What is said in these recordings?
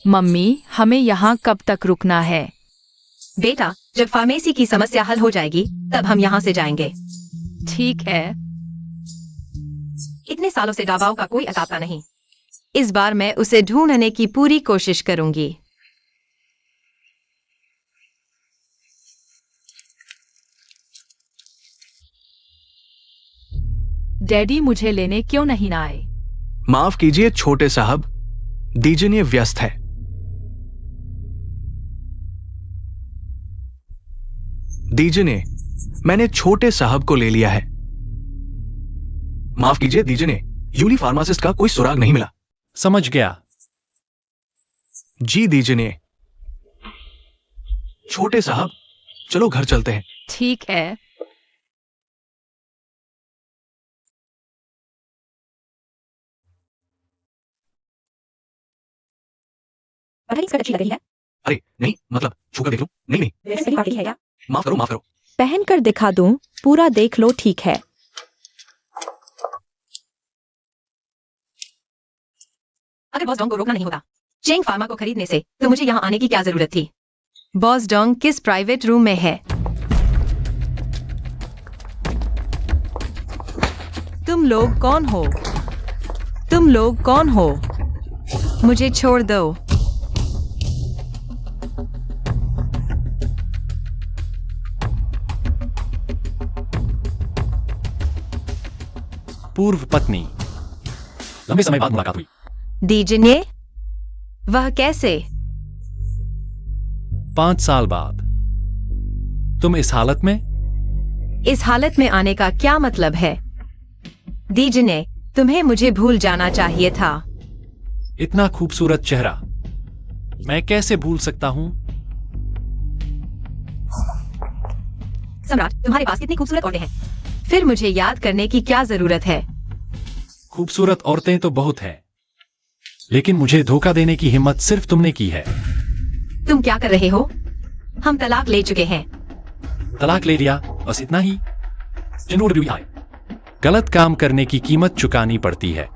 Mummy, हमें यहाँ कब तक रुकना है? बेटा, जब फार्मेसी की समस्या हल हो जाएगी तब हम यहाँ से जाएंगे। ठीक है। इतने सालों से डाबाओ का कोई अतापा नहीं। इस बार मैं उसे ढूंढने की पूरी कोशिश करूंगी। डैडी मुझे लेने क्यों नहीं आए? माफ कीजिए छोटे साहब, दीजिए व्यस्त है। दीजिए, मैंने छोटे साहब को ले लिया है। माफ कीजिए दीजिए, यूली फार्मासिस्ट का कोई सुराग नहीं मिला। समझ गया। जी दीजिए। छोटे साहब, चलो घर चलते हैं। ठीक है। पता नहीं स्कर्ट अच्छी लग रही है। अरे नहीं, मतलब छूकर देख लो। नहीं नहीं, वैसे मेरी पार्टी है क्या? माफ करो माफ करो। पहनकर दिखा दूं? पूरा देख लो। ठीक है। अगर बॉस डोंग को रोकना नहीं होता चेंग फार्मा को खरीदने से, तो मुझे यहाँ आने की क्या जरूरत थी? बॉस डोंग किस प्राइवेट रूम में है? तुम लोग कौन हो? तुम लोग कौन हो? मुझे छोड़ दो। पूर्व पत्नी। लंबे समय बाद मुलाकात हुई। दीजिए। वह कैसे? 5 साल बाद। तुम इस हालत में? इस हालत में आने का क्या मतलब है? दीजिए, तुम्हें मुझे भूल जाना चाहिए था। इतना खूबसूरत चेहरा मैं कैसे भूल सकता हूं? सम्राट, तुम्हारे पास कितनी खूबसूरत औरतें हैं। फिर मुझे याद करने की क्या जरूरत है? खूबसूरत औरतें तो बहुत हैं, लेकिन मुझे धोखा देने की हिम्मत सिर्फ तुमने की है। तुम क्या कर रहे हो? हम तलाक ले चुके हैं। तलाक ले लिया, बस इतना ही। WI, गलत काम करने की कीमत चुकानी पड़ती है।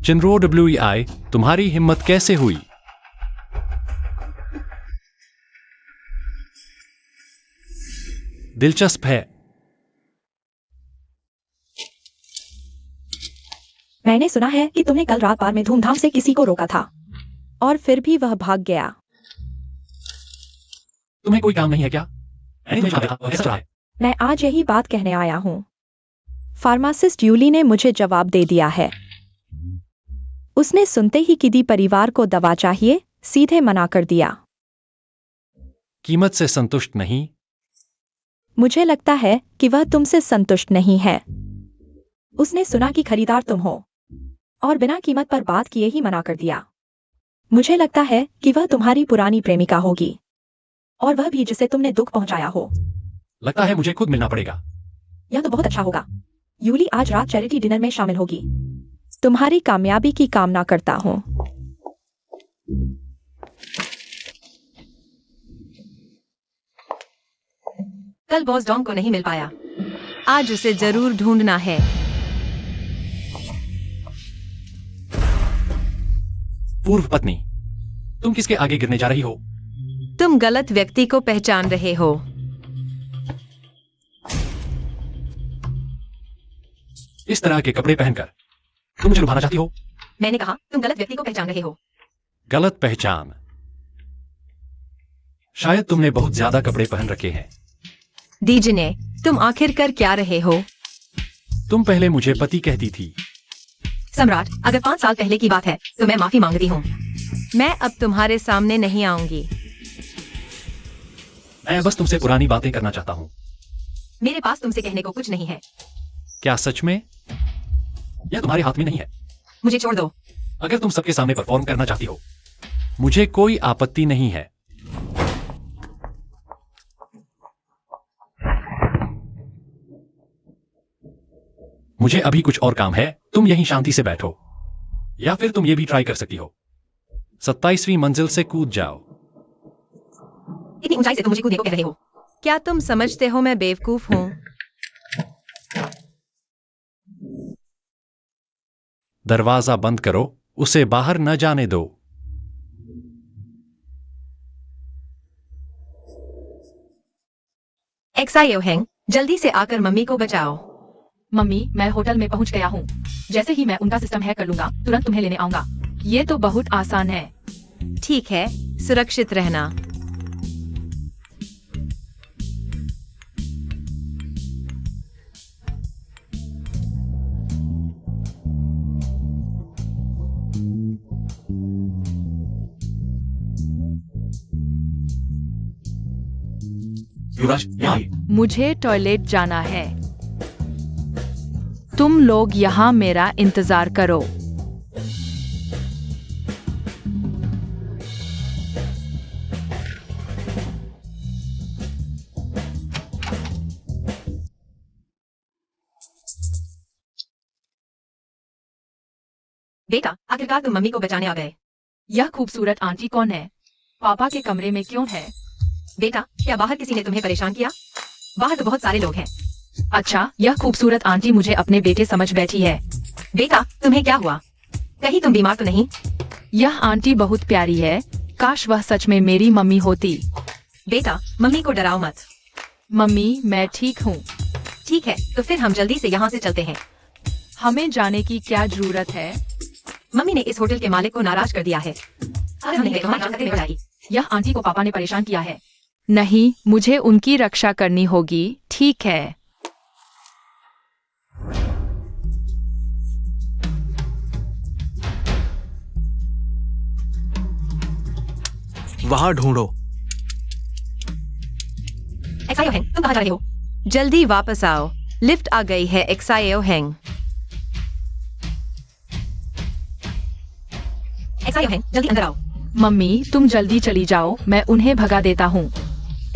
चिनरो WI, तुम्हारी हिम्मत कैसे हुई? दिलचस्प है। मैंने सुना है कि तुमने कल रात बार में धूमधाम से किसी को रोका था, और फिर भी वह भाग गया। तुम्हें कोई काम नहीं है क्या? मैंने तुम्हें देखा, कैसा रहा है? मैं आज यही बात कहने आया हूँ। फार्मासिस्ट यूली ने मुझे जवाब दे दिया है। उसने सुनते ही किदी परिवार को दवा चाहिए, सीधे मना कर दिया। कीमत से संतुष्ट नहीं? मुझे लगता है कि वह तुमसे संतुष्ट नहीं है। उसने सुना कि खरीदार तुम हो और बिना कीमत पर बात किए ही मना कर दिया। मुझे लगता है कि वह तुम्हारी पुरानी प्रेमिका होगी, और वह भी जिसे तुमने दुख पहुंचाया हो। लगता है मुझे खुद मिलना पड़ेगा। यह तो बहुत अच्छा होगा। यूली आज रात चैरिटी डिनर में शामिल होगी। तुम्हारी कामयाबी की कामना करता हूँ। कल बॉस डोंग को नहीं मिल पाया। आज उसे जरूर ढूंढना है। पूर्व पत्नी, तुम किसके आगे गिरने जा रही हो? तुम गलत व्यक्ति को पहचान रहे हो। इस तरह के कपड़े पहनकर तुम मुझे लुभाना चाहती हो? मैंने कहा तुम गलत व्यक्ति को पहचान रहे हो। गलत पहचान। शायद तुमने बहुत ज्यादा कपड़े पहन रखे हैं। दीजिए, तुम आखिर कर क्या रहे हो? तुम पहले मुझे पति कहती थी। सम्राट, अगर 5 साल पहले की बात है तो मैं माफी मांगती हूँ। मैं अब तुम्हारे सामने नहीं आऊंगी। मैं बस तुमसे पुरानी बातें करना चाहता हूँ। मेरे पास तुमसे कहने को कुछ नहीं है। क्या सच में? यह तुम्हारे हाथ में नहीं है। मुझे छोड़ दो। अगर तुम सबके सामने परफॉर्म करना चाहती हो, मुझे कोई आपत्ति नहीं है। मुझे अभी कुछ और काम है, तुम यहीं शांति से बैठो, या फिर तुम ये भी ट्राई कर सकती हो। 27वीं मंजिल से कूद जाओ। इतनी ऊंचाई से तुम मुझे कूदने को कह रहे हो? क्या तुम समझते हो मैं बेवकूफ हूँ? दरवाजा बंद करो, उसे बाहर न जाने दो। एक्सायो हैंग, जल्दी से आकर मम्मी को बचाओ। मम्मी, मैं होटल में पहुंच गया हूँ। जैसे ही मैं उनका सिस्टम हैक कर लूंगा, तुरंत तुम्हें लेने आऊंगा। ये तो बहुत आसान है। ठीक है, सुरक्षित रहना। युवराज, यहाँ आइए। मुझे टॉयलेट जाना है। तुम लोग यहाँ मेरा इंतजार करो। बेटा, आखिरकार तुम मम्मी को बचाने आ गए। यह खूबसूरत आंटी कौन है? पापा के कमरे में क्यों है? बेटा, क्या बाहर किसी ने तुम्हें परेशान किया? बाहर तो बहुत सारे लोग हैं। अच्छा, यह खूबसूरत आंटी मुझे अपने बेटे समझ बैठी है। बेटा, तुम्हें क्या हुआ? कहीं तुम बीमार तो नहीं? यह आंटी बहुत प्यारी है। काश वह सच में मेरी मम्मी होती। बेटा, मम्मी को डराओ मत। मम्मी, मैं ठीक हूँ। ठीक है, तो फिर हम जल्दी से यहाँ से चलते हैं। हमें जाने की क्या जरूरत है? मम्मी ने इस होटल के मालिक को नाराज कर दिया है। अगर हम नहीं गए तो हमारी जान खतरे में हो जाएगी। यह आंटी को पापा ने परेशान किया है। नहीं, मुझे उनकी रक्षा करनी होगी। ठीक है। वहां ढूंढो। एक्सायो हैंग, तुम कहाँ जा रहे हो? जल्दी वापस आओ, लिफ्ट आ गई है। एक्सायो हैंग। एक्सायो हैंग, जल्दी अंदर आओ। मम्मी, तुम जल्दी चली जाओ, मैं उन्हें भगा देता हूँ।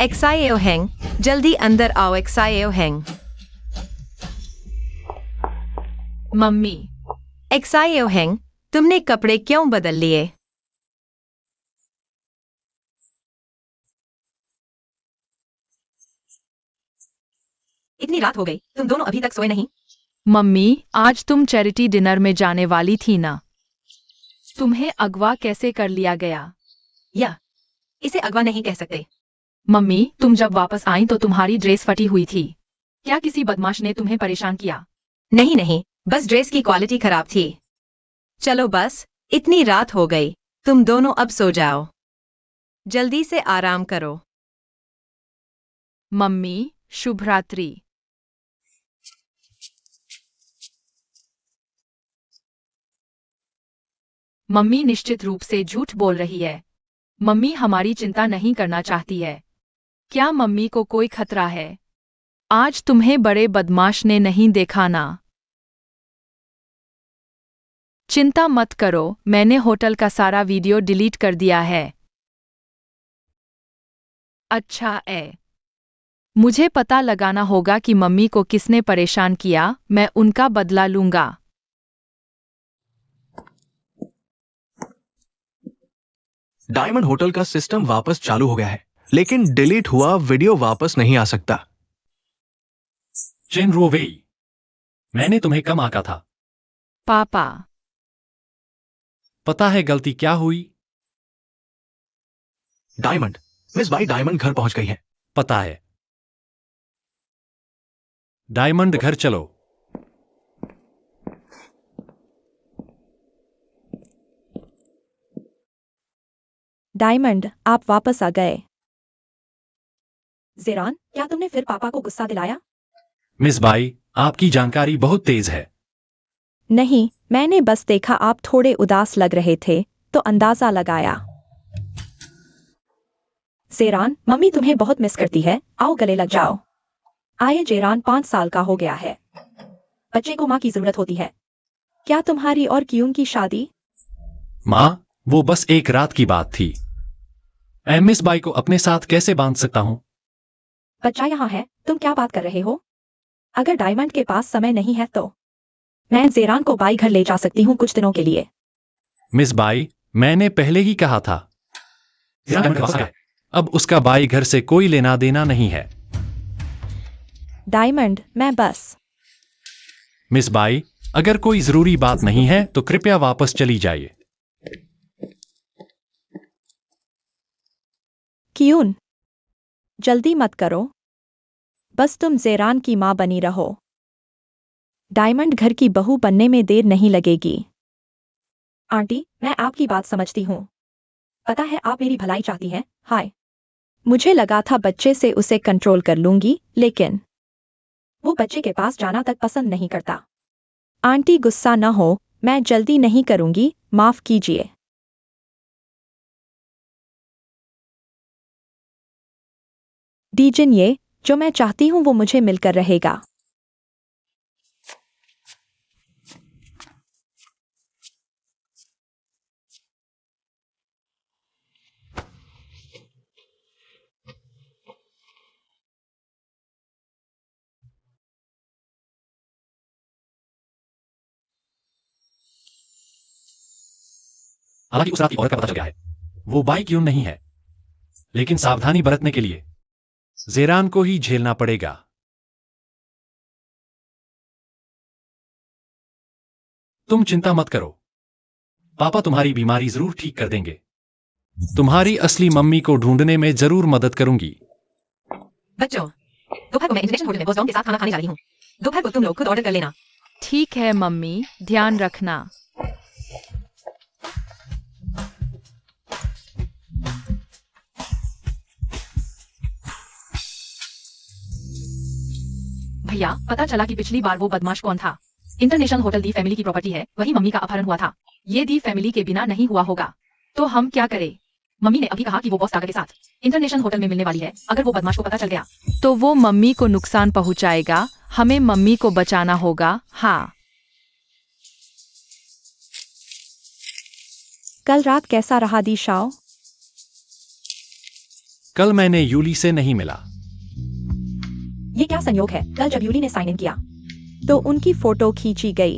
एक्सायो हैंग, जल्दी अंदर आओ। एक्सायो हैंग। मम्मी, एक्सायो हैंग, तुमने कपड़े क्यों बदल लिए? इतनी रात हो गई, तुम दोनों अभी तक सोए नहीं? मम्मी, आज तुम चैरिटी डिनर में जाने वाली थी ना? तुम्हें अगवा कैसे कर लिया गया? या इसे अगवा नहीं कह सकते। मम्मी, तुम जब वापस आई तो तुम्हारी ड्रेस फटी हुई थी। क्या किसी बदमाश ने तुम्हें परेशान किया? नहीं नहीं, बस ड्रेस की क्वालिटी खराब थी। चलो बस, इतनी रात हो गई, तुम दोनों अब सो जाओ। जल्दी से आराम करो। मम्मी, शुभ रात्रि। मम्मी निश्चित रूप से झूठ बोल रही है। मम्मी हमारी चिंता नहीं करना चाहती है। क्या मम्मी को कोई खतरा है? आज तुम्हें बड़े बदमाश ने नहीं देखा ना? चिंता मत करो, मैंने होटल का सारा वीडियो डिलीट कर दिया है। अच्छा है। मुझे पता लगाना होगा कि मम्मी को किसने परेशान किया, मैं उनका बदला लूंगा। डायमंड होटल का सिस्टम वापस चालू हो गया है, लेकिन डिलीट हुआ वीडियो वापस नहीं आ सकता। जिनरो वेई, मैंने तुम्हें कम आंका था। पापा, पता है गलती क्या हुई? डायमंड, मिस बाई डायमंड घर पहुंच गई है। पता है। डायमंड घर चलो। डायमंड, आप वापस आ गए। ज़ेरान, क्या तुमने फिर पापा को गुस्सा दिलाया? मिस बाई, आपकी जानकारी बहुत तेज है। नहीं, मैंने बस देखा आप थोड़े उदास लग रहे थे, तो अंदाजा लगाया। ज़ेरान, मम्मी तुम्हें बहुत मिस करती है, आओ गले लग जाओ। आए, ज़ेरान 5 साल का हो गया है। बच्चे को माँ की जरूरत होती है। क्या तुम्हारी और क्यून की शादी? माँ, वो बस एक रात की बात थी। मैं मिस बाई को अपने साथ कैसे बांध सकता हूँ? बच्चा यहाँ है, तुम क्या बात कर रहे हो? अगर डायमंड के पास समय नहीं है तो मैं ज़ेरान को बाई घर ले जा सकती हूँ कुछ दिनों के लिए। मिस बाई, मैंने पहले ही कहा था। अब उसका बाई घर से कोई लेना देना नहीं है। डायमंड, मैं बस। मिस बाई, अगर कोई जरूरी बात नहीं है तो कृपया वापस चली जाइए। क्यून, जल्दी मत करो। बस तुम ज़ेरान की माँ बनी रहो। डायमंड घर की बहू बनने में देर नहीं लगेगी। आंटी, मैं आपकी बात समझती हूँ। पता है आप मेरी भलाई चाहती हैं। हाय। मुझे लगा था बच्चे से उसे कंट्रोल कर लूंगी, लेकिन वो बच्चे के पास जाना तक पसंद नहीं करता। आंटी गुस्सा न हो, मैं जल्दी नहीं करूंगी, माफ कीजिए। दीजिए, ये जो मैं चाहती हूँ वो मुझे मिलकर रहेगा। हालांकि उस रात की औरत का पता चल गया है। वो बाई क्यों नहीं है, लेकिन सावधानी बरतने के लिए ज़ेरान को ही झेलना पड़ेगा। तुम चिंता मत करो, पापा तुम्हारी बीमारी जरूर ठीक कर देंगे। तुम्हारी असली मम्मी को ढूंढने में जरूर मदद करूंगी। बच्चों, दोपहर को मैं इंटरनेशनल होटल में बॉस डॉन के साथ खाना खाने जा रही हूँ। दोपहर को तुम लोग खुद ऑर्डर कर लेना। ठीक है मम्मी, ध्यान रखना। भैया, पता चला कि पिछली बार वो बदमाश कौन था। इंटरनेशनल होटल दी फैमिली की प्रॉपर्टी है, वही मम्मी का अपहरण हुआ था। ये दी फैमिली के बिना नहीं हुआ होगा। तो हम क्या करें? मम्मी ने अभी कहा कि वो बॉस टागा के साथ इंटरनेशनल होटल में मिलने वाली है। अगर वो बदमाश को पता चल गया तो वो मम्मी को नुकसान पहुंचाएगा। हमें मम्मी को बचाना होगा। हाँ। कल रात कैसा रहा दिशाओ? कल मैंने यूली से नहीं मिला। ये क्या संयोग है? कल जब यूली ने साइन इन किया तो उनकी फोटो खींची गई।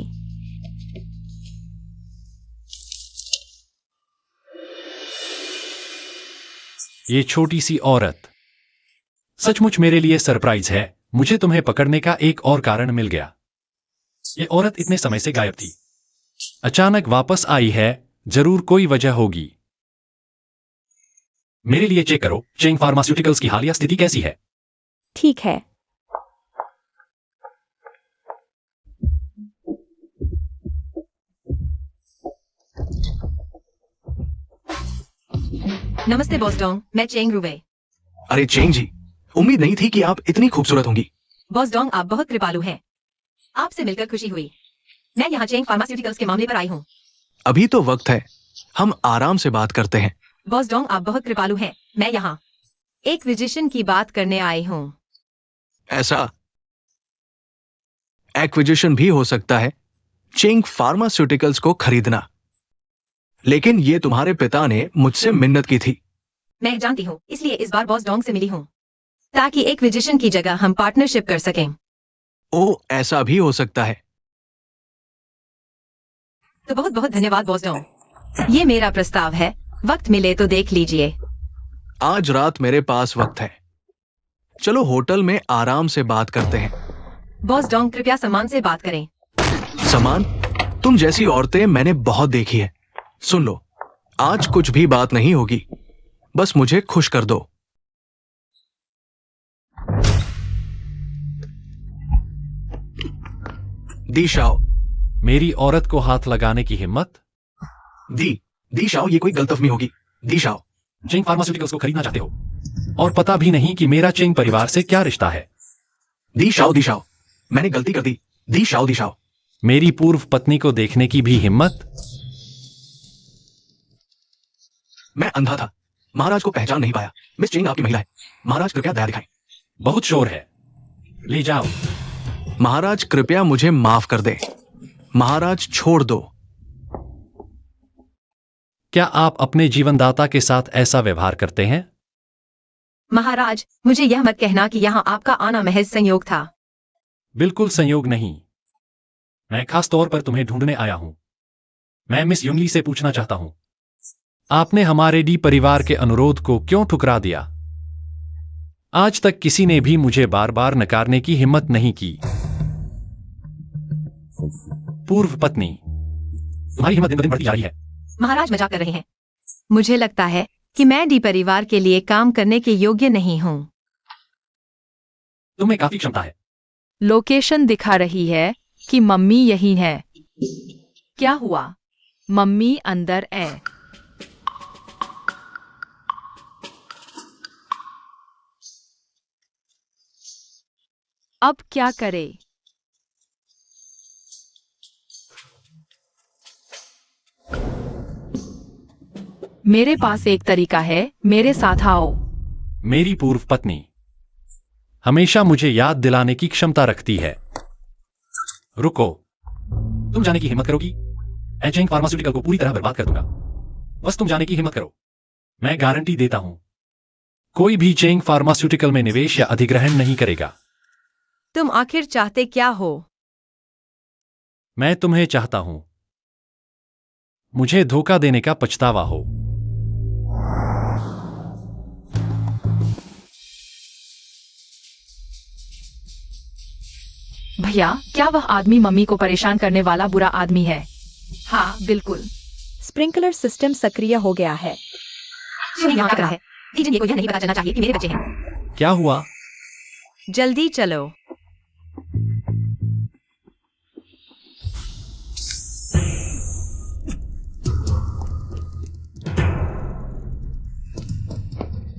ये छोटी सी औरत सचमुच मेरे लिए सरप्राइज है। मुझे तुम्हें पकड़ने का एक और कारण मिल गया। ये औरत इतने समय से गायब थी, अचानक वापस आई है। जरूर कोई वजह होगी। मेरे लिए चेक करो, चेंग फार्मास्यूटिकल्स की हालिया स्थिति कैसी है। ठीक है। नमस्ते बॉस डोंग, मैं चेंग रुवे। अरे चेंग जी, उम्मीद नहीं थी कि आप इतनी खूबसूरत होंगी। बॉस डोंग, आप बहुत कृपालु हैं। आपसे मिलकर खुशी हुई। मैं यहाँ चेंग फार्मास्यूटिकल्स के मामले पर आई हूँ। अभी तो वक्त है, हम आराम से बात करते हैं। बॉस डोंग, आप बहुत कृपालु हैं। मैं यहाँ एक्विजिशन की बात करने आई हूँ। ऐसा एक्विजिशन भी हो सकता है, चेंग फार्मास्यूटिकल्स को खरीदना। लेकिन ये तुम्हारे पिता ने मुझसे मिन्नत की थी। मैं जानती हूँ, इसलिए इस बार बॉस डोंग से मिली हूँ, ताकि एक्विजिशन की जगह हम पार्टनरशिप कर सकें। ओ, ऐसा भी हो सकता है। तो बहुत बहुत धन्यवाद बॉस डोंग। ये मेरा प्रस्ताव है, वक्त मिले तो देख लीजिए। आज रात मेरे पास वक्त है, चलो होटल में आराम से बात करते हैं। बॉस डोंग, कृपया सम्मान से बात करें। समान? तुम जैसी औरतें मैंने बहुत देखी है। सुन लो, आज कुछ भी बात नहीं होगी, बस मुझे खुश कर दो। दी शाओ। मेरी औरत को हाथ लगाने की हिम्मत? दी शाओ, ये कोई गलतफहमी होगी। दी शाओ, चेंग फार्मास्यूटिकल्स को खरीदना चाहते हो और पता भी नहीं कि मेरा चेंग परिवार से क्या रिश्ता है। दी शाओ, मैंने गलती कर दी। दी शाओ। मेरी पूर्व पत्नी को देखने की भी हिम्मत? मैं अंधा था, महाराज को पहचान नहीं पाया। मिस चेंग आपकी महिला है, महाराज कृपया दया दिखाएं। बहुत शोर है, ले जाओ। महाराज कृपया मुझे माफ कर दे। महाराज छोड़ दो। क्या आप अपने जीवनदाता के साथ ऐसा व्यवहार करते हैं? महाराज, मुझे यह मत कहना कि यहाँ आपका आना महज संयोग था। बिल्कुल संयोग नहीं, मैं खास तौर पर तुम्हें ढूंढने आया हूं। मैं मिस युंगली से पूछना चाहता हूं, आपने हमारे डी परिवार के अनुरोध को क्यों ठुकरा दिया? आज तक किसी ने भी मुझे बार बार नकारने की हिम्मत नहीं की। पूर्व पत्नी, तुम्हारी हिम्मत दिन ब दिन बढ़ती जा रही है। महाराज मजाक कर रहे हैं। मुझे लगता है कि मैं डी परिवार के लिए काम करने के योग्य नहीं हूँ। तुम्हें काफी क्षमता है। लोकेशन दिखा रही है कि मम्मी यही है। क्या हुआ? मम्मी अंदर है। अब क्या करे? मेरे पास एक तरीका है, मेरे साथ आओ। मेरी पूर्व पत्नी हमेशा मुझे याद दिलाने की क्षमता रखती है। रुको, तुम जाने की हिम्मत करोगी? एजेंट फार्मास्यूटिकल को पूरी तरह बर्बाद कर दूंगा। बस तुम जाने की हिम्मत करो। मैं गारंटी देता हूं, कोई भी चेंग फार्मास्यूटिकल में निवेश या अधिग्रहण नहीं करेगा। तुम आखिर चाहते क्या हो? मैं तुम्हें चाहता हूं मुझे धोखा देने का पछतावा हो। भैया, क्या वह आदमी मम्मी को परेशान करने वाला बुरा आदमी है? हाँ, बिल्कुल। स्प्रिंकलर सिस्टम सक्रिय हो गया है। यहाँ तक रहा है। डीजन को यह नहीं पता चलना चाहिए कि मेरे बच्चे हैं। क्या हुआ? जल्दी चलो।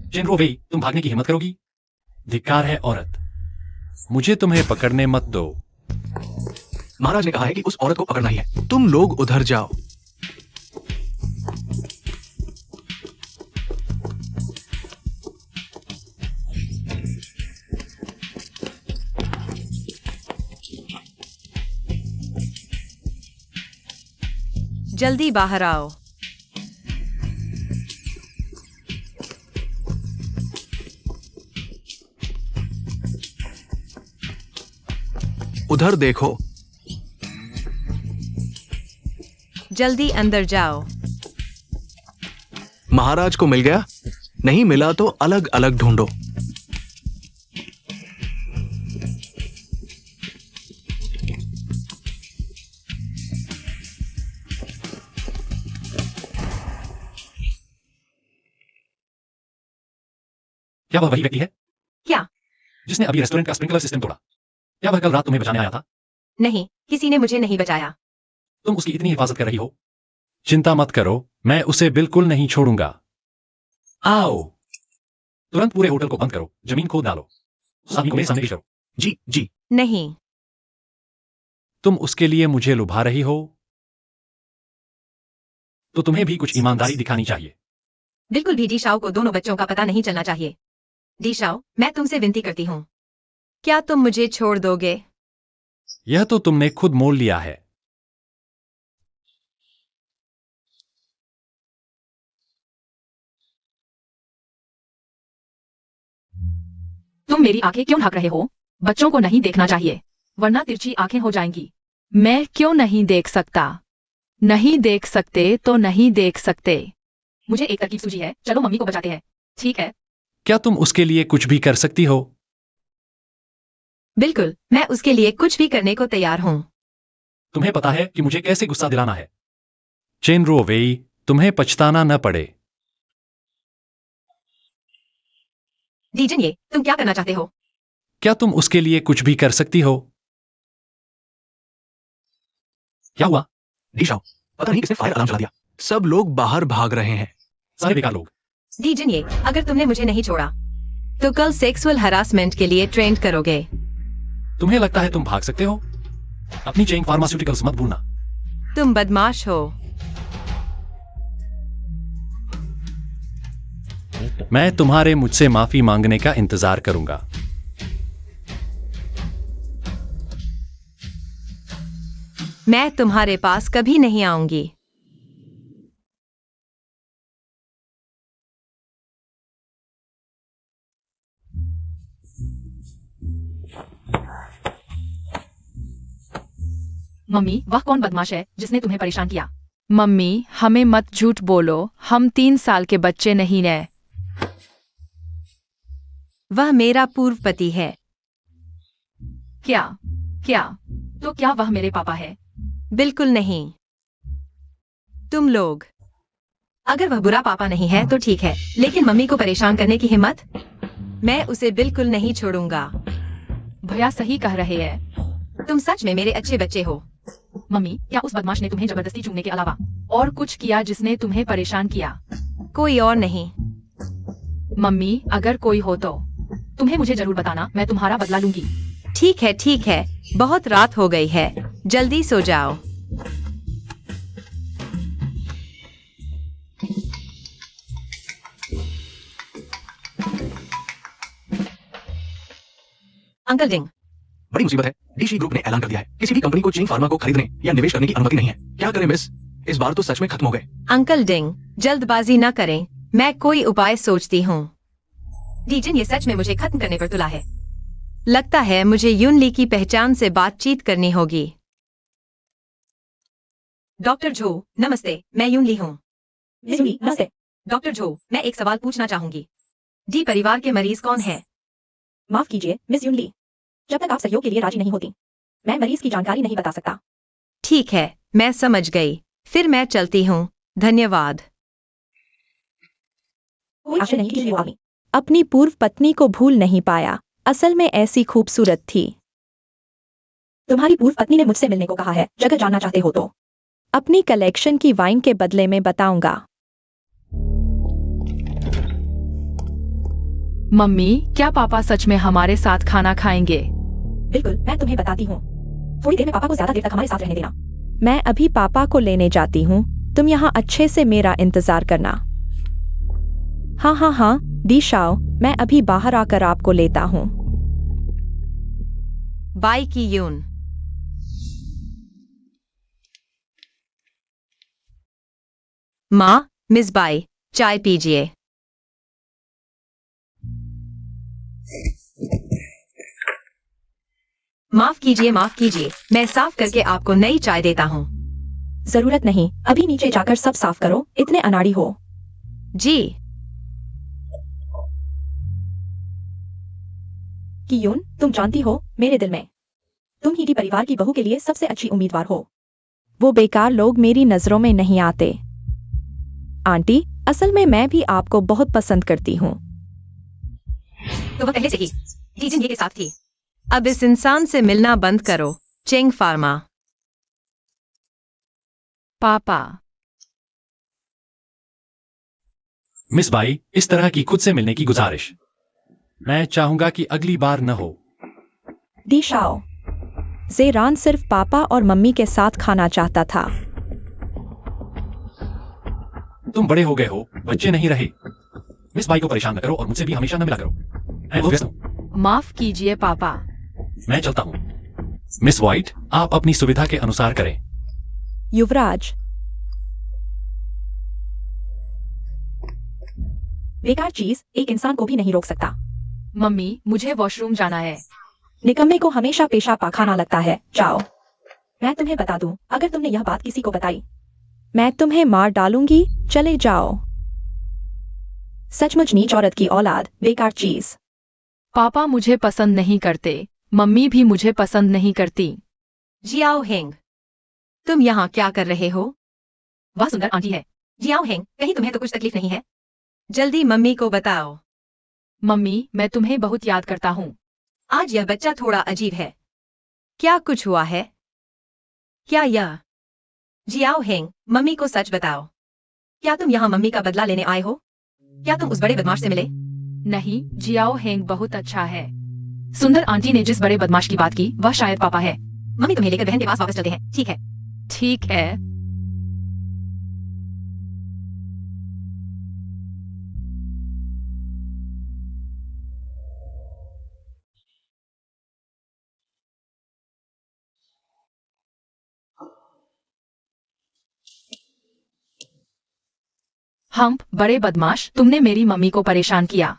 जिनरो वेई, तुम भागने की हिम्मत करोगी? धिक्कार है औरत, मुझे तुम्हें पकड़ने मत दो। महाराज ने कहा है कि उस औरत को पकड़ना ही है। तुम लोग उधर जाओ। जल्दी बाहर आओ। उधर देखो। जल्दी अंदर जाओ। महाराज को मिल गया? नहीं मिला तो अलग अलग ढूंढो। क्या वह वही व्यक्ति है क्या? जिसने अभी रेस्टोरेंट का स्प्रिंकलर सिस्टम तोड़ा? क्या वह कल रात तुम्हें बचाने आया था? नहीं, किसी ने मुझे नहीं बचाया। तुम उसकी इतनी हिफाजत कर रही हो। चिंता मत करो, मैं उसे बिल्कुल नहीं छोड़ूंगा। आओ, तुरंत पूरे होटल को बंद करो, जमीन खोद डालो, उस आदमी को मेरे सामने पेश करो। जी जी। नहीं। तुम उसके लिए मुझे लुभा रही हो, तो तुम्हें भी कुछ ईमानदारी दिखानी चाहिए। बिल्कुल भी डी शाओ को दोनों बच्चों का पता नहीं चलना चाहिए। डी शाओ, मैं तुमसे विनती करती हूँ। क्या तुम मुझे छोड़ दोगे? यह तो तुमने खुद मोल लिया है। तुम मेरी आंखें क्यों ढक रहे हो? बच्चों को नहीं देखना चाहिए, वरना तिरछी आंखें हो जाएंगी। मैं क्यों नहीं देख सकता? नहीं देख सकते तो नहीं देख सकते। मुझे एक तरकीब सूझी है, चलो मम्मी को बचाते हैं। ठीक है? क्या तुम उसके लिए कुछ भी कर सकती हो? बिल्कुल, मैं उसके लिए कुछ भी करने को तैयार हूँ। तुम्हें पता है कि मुझे कैसे गुस्सा दिलाना है। चेनरो वेई, तुम्हें पछताना न पड़े। डीजन ये, तुम क्या करना चाहते हो? क्या तुम उसके लिए कुछ भी कर सकती हो? क्या हुआ? दिशाओ, पता नहीं किसने फायर अलार्म चला दिया। सब लोग बाहर भाग रहे हैं। सारे बेकार लोग। डीजन ये, अगर तुमने मुझे नहीं छोड़ा तो कल सेक्सुअल हरासमेंट के लिए ट्रेंड करोगे। तुम्हें लगता है तुम भाग सकते हो? अपनी चेंग फार्मास्यूटिकल्स मत भूलना। तुम बदमाश हो। मैं तुम्हारे मुझसे माफी मांगने का इंतजार करूंगा। मैं तुम्हारे पास कभी नहीं आऊंगी। मम्मी, वह कौन बदमाश है जिसने तुम्हें परेशान किया? मम्मी हमें मत झूठ बोलो, हम 3 साल के बच्चे नहीं हैं। वह मेरा पूर्व पति है। क्या क्या तो क्या वह मेरे पापा है? बिल्कुल नहीं। तुम लोग। अगर वह बुरा पापा नहीं है तो ठीक है, लेकिन मम्मी को परेशान करने की हिम्मत? मैं उसे बिल्कुल नहीं छोड़ूंगा। भैया सही कह रहे हैं। तुम सच में मेरे अच्छे बच्चे हो। मम्मी क्या उस बदमाश ने तुम्हें जबरदस्ती चूमने के अलावा और कुछ किया जिसने तुम्हें परेशान किया? कोई और नहीं। मम्मी अगर कोई हो तो तुम्हें मुझे जरूर बताना, मैं तुम्हारा बदला लूंगी। ठीक है, बहुत रात हो गई है, जल्दी सो जाओ। अंकल डिंग। बड़ी मुसीबत है। डीसी ग्रुप ने ऐलान कर दिया है किसी भी कंपनी को चिंग फार्मा को खरीदने या निवेश करने की अनुमति नहीं है। क्या करें मिस? इस बार तो सच में खत्म हो गए। अंकल डिंग, जल्दबाजी न करें, मैं कोई उपाय सोचती हूँ। डीजिन ये सच में मुझे खत्म करने पर तुला है। लगता है मुझे यून ली की पहचान से बातचीत करनी होगी। डॉक्टर झो नमस्ते, मैं यून ली हूँ। नमस्ते। डॉक्टर झो, मैं एक सवाल पूछना चाहूंगी। डी परिवार के मरीज कौन है? माफ कीजिए मिस यूनली, जब तक आप सहयोग के लिए राजी नहीं होती मैं मरीज की जानकारी नहीं बता सकता। ठीक है, मैं समझ गई। फिर मैं चलती हूँ। धन्यवाद। कोई आश्चर्य नहीं कि वो आदमी अपनी पूर्व पत्नी को भूल नहीं पाया, असल में ऐसी खूबसूरत थी। तुम्हारी पूर्व पत्नी ने मुझसे मिलने को कहा है, जगह जानना चाहते हो तो अपनी कलेक्शन की वाइन के बदले में बताऊंगा। मम्मी क्या पापा सच में हमारे साथ खाना खाएंगे? बिल्कुल, मैं तुम्हें बताती हूँ। थोड़ी देर में पापा को ज्यादा देर तक हमारे साथ रहने देना। मैं अभी पापा को लेने जाती हूँ, तुम यहाँ अच्छे से मेरा इंतजार करना। हाँ, दी शाओ, मैं अभी बाहर आकर आपको लेता हूँ। बाय की यून। माँ, मिस बाई, चाय पीजिए। माफ कीजिए, मैं साफ करके आपको नई चाय देता हूँ। जरूरत नहीं, अभी नीचे जाकर सब साफ करो, इतने अनाड़ी हो। जी। कियून, तुम जानती हो मेरे दिल में तुम ही परिवार की बहू के लिए सबसे अच्छी उम्मीदवार हो। वो बेकार लोग मेरी नजरों में नहीं आते। आंटी, असल में मैं भी आपको बहुत पसंद करती हूँ। तो वह पहले से ही डीजिन ये के साथ थी। अब इस इंसान से मिलना बंद करो। Cheng pharma. पापा मिस बाई, इस तरह की खुद से मिलने की गुजारिश मैं चाहूंगा कि अगली बार न हो। दी शाओ, जेरान सिर्फ पापा और मम्मी के साथ खाना चाहता था। तुम बड़े हो गए हो, बच्चे नहीं रहे। मिस बाई को परेशान न करो और मुझसे भी हमेशा न मिला करो। मैं बहुत व्यस्त हूं। माफ कीजिए पापा। मैं चलता हूं। मिस व्हाइट, आप अपनी सुविधा के अनुसार करें। युवराज, बेकार चीज एक इंसान को भी नहीं रोक सकता। मम्मी मुझे वॉशरूम जाना है। निकम्मे को हमेशा पेशाब पाखाना लगता है, जाओ। मैं तुम्हें बता दूं, अगर तुमने यह बात किसी को बताई मैं तुम्हें मार डालूंगी, चले जाओ। सचमुच नीच औरत की औलाद, बेकार चीज। पापा मुझे पसंद नहीं करते, मम्मी भी मुझे पसंद नहीं करती। जियाओ हेंग, तुम यहाँ क्या कर रहे हो? वह सुंदर आंटी है। जियाओ हेंग, कहीं तुम्हें तो कुछ तकलीफ नहीं है? जल्दी मम्मी को बताओ। मम्मी मैं तुम्हें बहुत याद करता हूँ। आज यह बच्चा थोड़ा अजीब है। क्या कुछ हुआ है? क्या यह? जियाओ हेंग, मम्मी को सच बताओ। क्या तुम यहाँ मम्मी का बदला लेने आए हो? क्या तुम उस बड़े बदमाश से मिले? नहीं, जियाओ हेंग बहुत अच्छा है। सुंदर आंटी ने जिस बड़े बदमाश की बात की वह शायद पापा है। मम्मी तुम्हें लेकर बहन के पास वापस चलते हैं, ठीक है? ठीक है। हम्प, बड़े बदमाश, तुमने मेरी मम्मी को परेशान किया।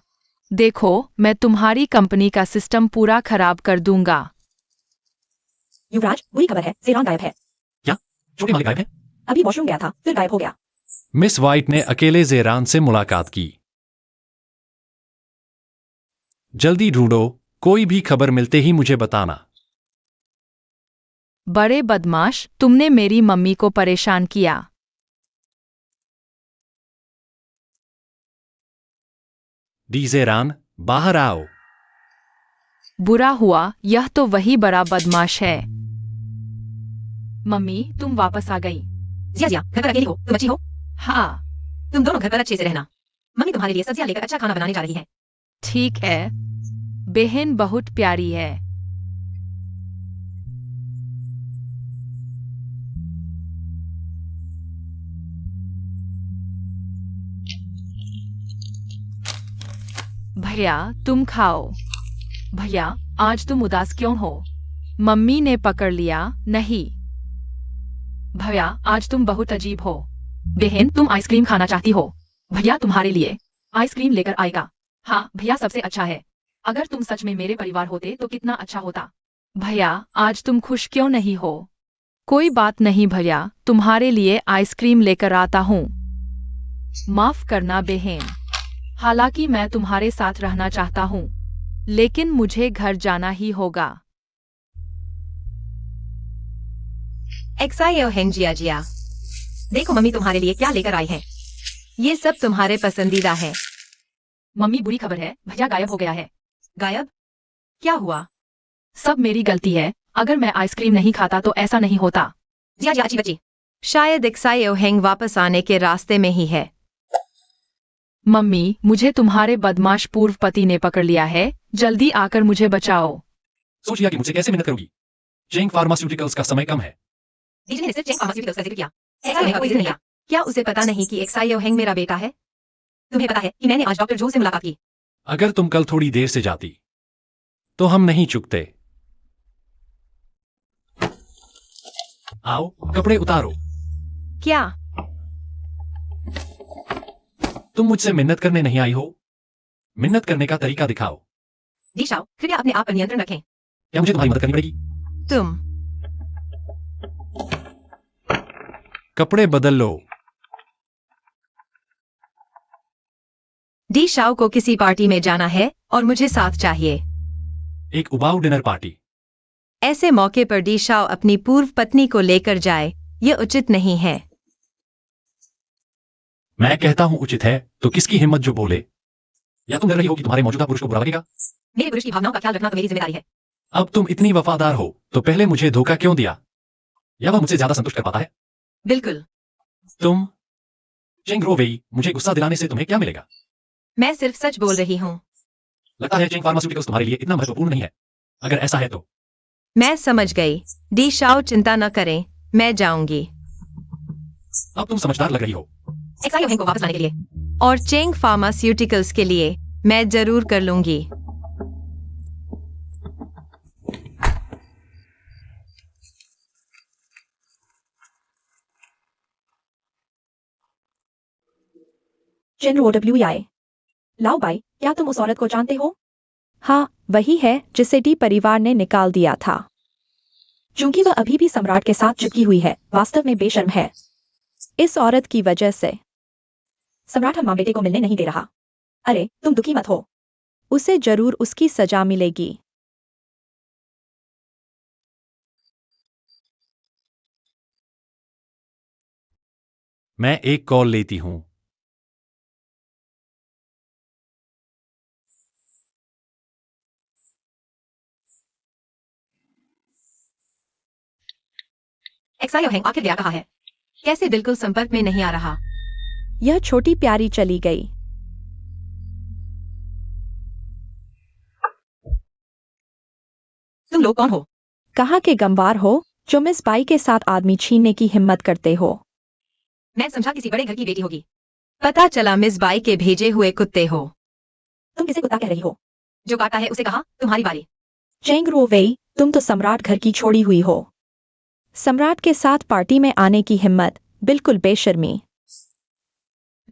देखो, मैं तुम्हारी कंपनी का सिस्टम पूरा खराब कर दूंगा। युवराज, बुरी खबर है, जेरान गायब है। क्या? छोटे मालिक गायब है? अभी वॉशरूम गया था, फिर गायब हो गया। मिस वाइट ने अकेले जेरान से मुलाकात की। जल्दी ढूंढो, कोई भी खबर मिलते ही मुझे बताना। बड़े बदमाश, तुमने मेरी मम्मी को परेशान किया। डी जेरान, बाहर आओ। बुरा हुआ, यह तो वही बड़ा बदमाश है। मम्मी, तुम वापस आ गई। जिया जिया, घर पर अकेली हो? तुम अच्छी हो? हाँ, तुम दोनों घर पर अच्छे से रहना। मम्मी तुम्हारे लिए सब्जियां लेकर अच्छा खाना बनाने जा रही है। ठीक है। बहन बहुत प्यारी है। भैया, तुम खाओ। भैया, आज तुम उदास क्यों हो? मम्मी ने पकड़ लिया। नहीं। भैया, आज तुम बहुत अजीब हो। बहन, तुम आइसक्रीम खाना चाहती हो? भैया तुम्हारे लिए आइसक्रीम लेकर आएगा। हाँ भैया, सबसे अच्छा है। अगर तुम सच में मेरे परिवार होते तो कितना अच्छा होता। भैया, आज तुम खुश क्यों नहीं हो? कोई बात नहीं भैया, तुम्हारे लिए आइसक्रीम लेकर आता हूँ। माफ करना बहन, हालांकि मैं तुम्हारे साथ रहना चाहता हूँ, लेकिन मुझे घर जाना ही होगा। एक्सायो हेंग जिया जिया। देखो मम्मी तुम्हारे लिए क्या लेकर आई है। ये सब तुम्हारे पसंदीदा है। मम्मी, बुरी खबर है, भैया गायब हो गया है। गायब? क्या हुआ? सब मेरी गलती है। अगर मैं आइसक्रीम नहीं खाता तो ऐसा नहीं होता। जिया जिया अच्छी बच्ची। शायद एक्सायो हेंग वापस आने के रास्ते में ही है। मम्मी, मुझे तुम्हारे बदमाश पूर्व पति ने पकड़ लिया है। जल्दी आकर मुझे बचाओ। सोच लिया कि मुझसे कैसे मेहनत करोगी। चेंग फार्मास्यूटिकल्स का समय कम है। डीजे ने सिर्फ चेंग फार्मास्यूटिकल्स का जिक्र किया। एक्सायो हेंग का कोई जिक्र नहीं किया। क्या उसे पता नहीं कि एक्सायो हेंग मेरा बेटा है? तुम्हें पता है कि मैंने आज डॉक्टर जो से मुलाकात की। अगर तुम कल थोड़ी देर से जाती तो हम नहीं चुकते। आओ, कपड़े उतारो। क्या? तुम मुझसे मिन्नत करने नहीं आई हो। मिन्नत करने का तरीका दिखाओ। दिशाओ, कृपया अपने आप पर नियंत्रण रखें। क्या मुझे तुम्हारी मदद करनी पड़ेगी? तुम कपड़े बदल लो। डी शाओ को किसी पार्टी में जाना है और मुझे साथ चाहिए। एक उबाऊ डिनर पार्टी। ऐसे मौके पर डी शाओ अपनी पूर्व पत्नी को लेकर जाए, यह उचित नहीं है। मैं कहता हूं उचित है, तो किसकी हिम्मत जो बोले? या तुम डर रही हो कि तुम्हारे मौजूदा पुरुष को बुरा लगेगा? मेरे पुरुष की भावनाओं का ख्याल रखना तो मेरी जिम्मेदारी है। अब तुम इतनी वफादार हो तो पहले मुझे धोखा क्यों दिया? या वह मुझसे ज्यादा संतुष्ट कर पाता है? बिल्कुल। तुम चेंग रोवेई, मुझे गुस्सा दिलाने से तुम्हें क्या मिलेगा? मैं सिर्फ सच बोल रही हूँ। लगता है चेंग फार्मास्यूटिकल्स तुम्हारे लिए इतना महत्वपूर्ण नहीं है। अगर ऐसा है तो मैं समझ गई। डी शाओ चिंता न करें, मैं जाऊंगी। अब तुम समझदार लग रही हो। एक्सायो हेंग को वापस लाने के लिए और चेंग फार्मास्यूटिकल्स के लिए मैं जरूर कर लूंगी। WI। लाओ बाई, क्या तुम उस औरत को जानते हो? हाँ, वही है जिसे डी परिवार ने निकाल दिया था। चूंकि वह अभी भी सम्राट के साथ चिपकी हुई है, वास्तव में बेशर्म है। इस औरत की वजह से सम्राट हम बेटे को मिलने नहीं दे रहा। अरे, तुम दुखी मत हो। उसे जरूर उसकी सजा मिलेगी। मैं एक कॉल लेती हूं। एक्सायो हेंग आखिर गया कहाँ है? कैसे बिल्कुल संपर्क में नहीं आ रहा? यह छोटी प्यारी चली गई। तुम लोग कौन हो? कहाँ के गंवार हो जो मिस बाई के साथ आदमी छीनने की हिम्मत करते हो? मैं समझा किसी बड़े घर की बेटी होगी। पता चला मिस बाई के भेजे हुए कुत्ते हो। तुम किसे कुत्ता कह रही हो? जो काटा है उसे कहा, तुम्हारी बारी। चेंग रोवेई, तुम तो सम्राट घर की छोड़ी हुई हो। सम्राट के साथ पार्टी में आने की हिम्मत, बिल्कुल बेशर्मी।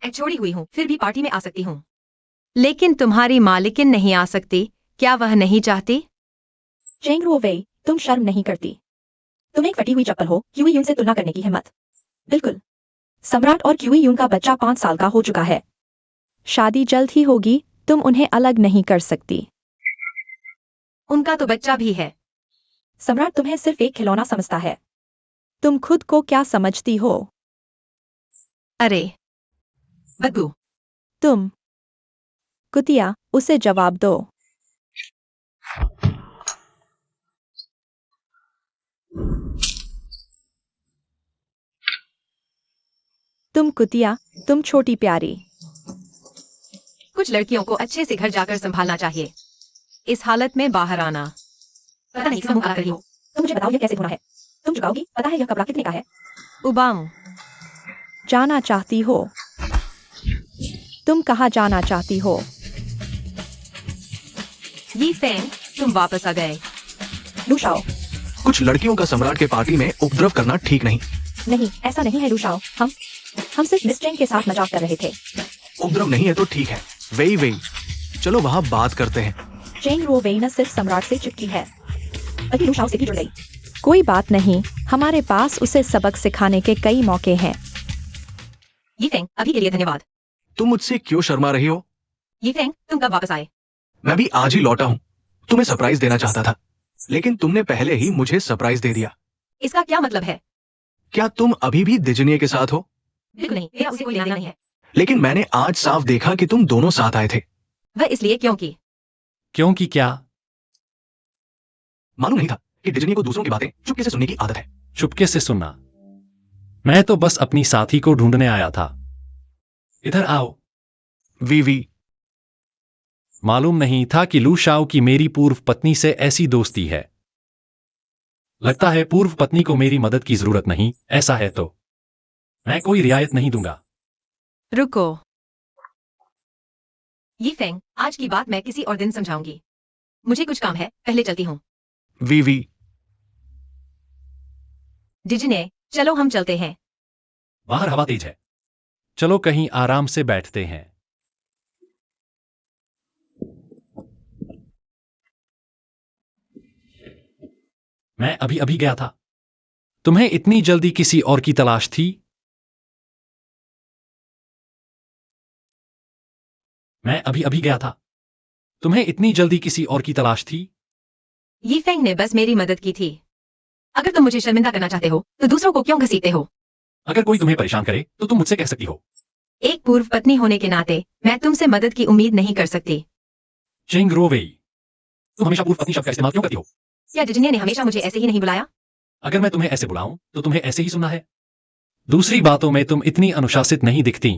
मैं छोड़ी हुई हूँ, फिर भी पार्टी में आ सकती हूँ। लेकिन तुम्हारी मालिकिन नहीं आ सकती, क्या वह नहीं चाहती? चेंग रोवेई, तुम शर्म नहीं करती? तुम एक फटी हुई चप्पल हो, क्यों ही उनसे तुलना करने की हिम्मत? बिल्कुल। सम्राट और क्यूई यून का बच्चा 5 साल का हो चुका है। शादी जल्द ही होगी, तुम उन्हें अलग नहीं कर सकती। उनका तो बच्चा भी है। सम्राट तुम्हें सिर्फ एक खिलौना समझता है। तुम खुद को क्या समझती हो? अरे बदबू। तुम कुतिया, उसे जवाब दो। तुम कुतिया, तुम छोटी प्यारी। कुछ लड़कियों को अच्छे से घर जाकर संभालना चाहिए। इस हालत में बाहर आना। पता नहीं किसका मुंह काला कर रही हो। तुम मुझे बताओ यह कैसे धोना है। तुम चुकाओगी? पता है यह कपड़ा कितने का है? उबाऊं। जाना चाहती हो? तुम कहाँ जाना चाहती हो? ये फेंग, तुम वापस आ गए। लूशाओ। कुछ लड़कियों का सम्राट के पार्टी में उपद्रव करना ठीक नहीं। नहीं, ऐसा नहीं है लूशाओ। हम सिर्फ मिस चेंग के साथ मजाक कर रहे थे। उपद्रव नहीं है तो ठीक है। वेई वेई, चलो वहाँ बात करते हैं। चेंग रो वेई न सिर्फ सम्राट से चिपकी है, बल्कि लूशाओ से भी जुड़ गई। कोई बात नहीं, हमारे पास उसे सबक सिखाने के कई मौके हैं। ये फेंग, अभी के लिए धन्यवाद। तुम मुझसे क्यों शर्मा रही हो? ये फेंग, तुम कब वापस आए? मैं भी आज ही लौटा हूँ। तुम्हें सरप्राइज देना चाहता था, लेकिन तुमने पहले ही मुझे सरप्राइज दे दिया। इसका क्या मतलब है? क्या तुम अभी भी दिजनिया के साथ हो? बिल्कुल नहीं, मेरा उसे कोई लेना देना नहीं है। लेकिन मैंने आज साफ देखा कि तुम दोनों साथ आए थे। वह इसलिए क्योंकि क्योंकि क्या? मालूम नहीं था कि डिज्नी को दूसरों की बातें चुपके से सुनने की आदत है। चुपके से सुनना? मैं तो बस अपनी साथी को ढूंढने आया था। इधर आओ। वी मालूम नहीं था कि लू शाओ की मेरी पूर्व पत्नी से ऐसी दोस्ती है। लगता है पूर्व पत्नी को मेरी मदद की जरूरत नहीं। ऐसा है तो मैं कोई रियायत नहीं दूंगा। रुको। ये फेंग, आज की बात मैं किसी और दिन समझाऊंगी। मुझे कुछ काम है, पहले चलती हूँ। वी डिजने, चलो हम चलते हैं। बाहर हवा तेज है, चलो कहीं आराम से बैठते हैं। मैं अभी अभी गया था। तुम्हें इतनी जल्दी किसी और की तलाश थी? मैं अभी अभी गया था। तुम्हें इतनी जल्दी किसी और की तलाश थी? ये फेंग ने बस मेरी मदद की थी। अगर तुम मुझे शर्मिंदा करना चाहते हो तो दूसरों को क्यों घसीटते हो? अगर कोई तुम्हें परेशान करे तो तुम मुझसे कह सकती हो। एक पूर्व पत्नी होने के नाते मैं तुमसे मदद की उम्मीद नहीं कर सकती। चेंग रोवेई, तुम हमेशा पूर्व पत्नी शब्द का इस्तेमाल क्यों करती हो? क्या डिजने ने हमेशा मुझे ऐसे ही नहीं बुलाया? अगर मैं तुम्हें ऐसे बुलाऊं तो तुम्हें ऐसे ही सुनना है। दूसरी बातों में तुम इतनी अनुशासित नहीं दिखती।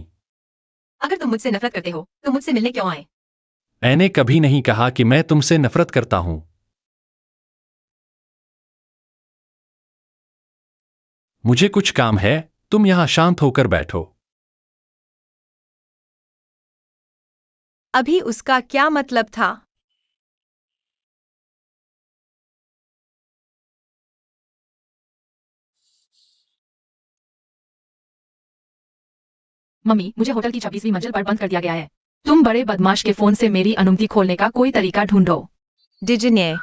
अगर तुम मुझसे नफरत करते हो तो मुझसे मिलने क्यों आए? मैंने कभी नहीं कहा कि मैं तुमसे नफरत करता हूं। मुझे कुछ काम है, तुम यहां शांत होकर बैठो। अभी उसका क्या मतलब था? मम्मी, मुझे होटल की 26वीं मंजिल पर बंद कर दिया गया है। तुम बड़े बदमाश के फोन से मेरी अनुमति खोलने का कोई तरीका ढूंढो। डिजने।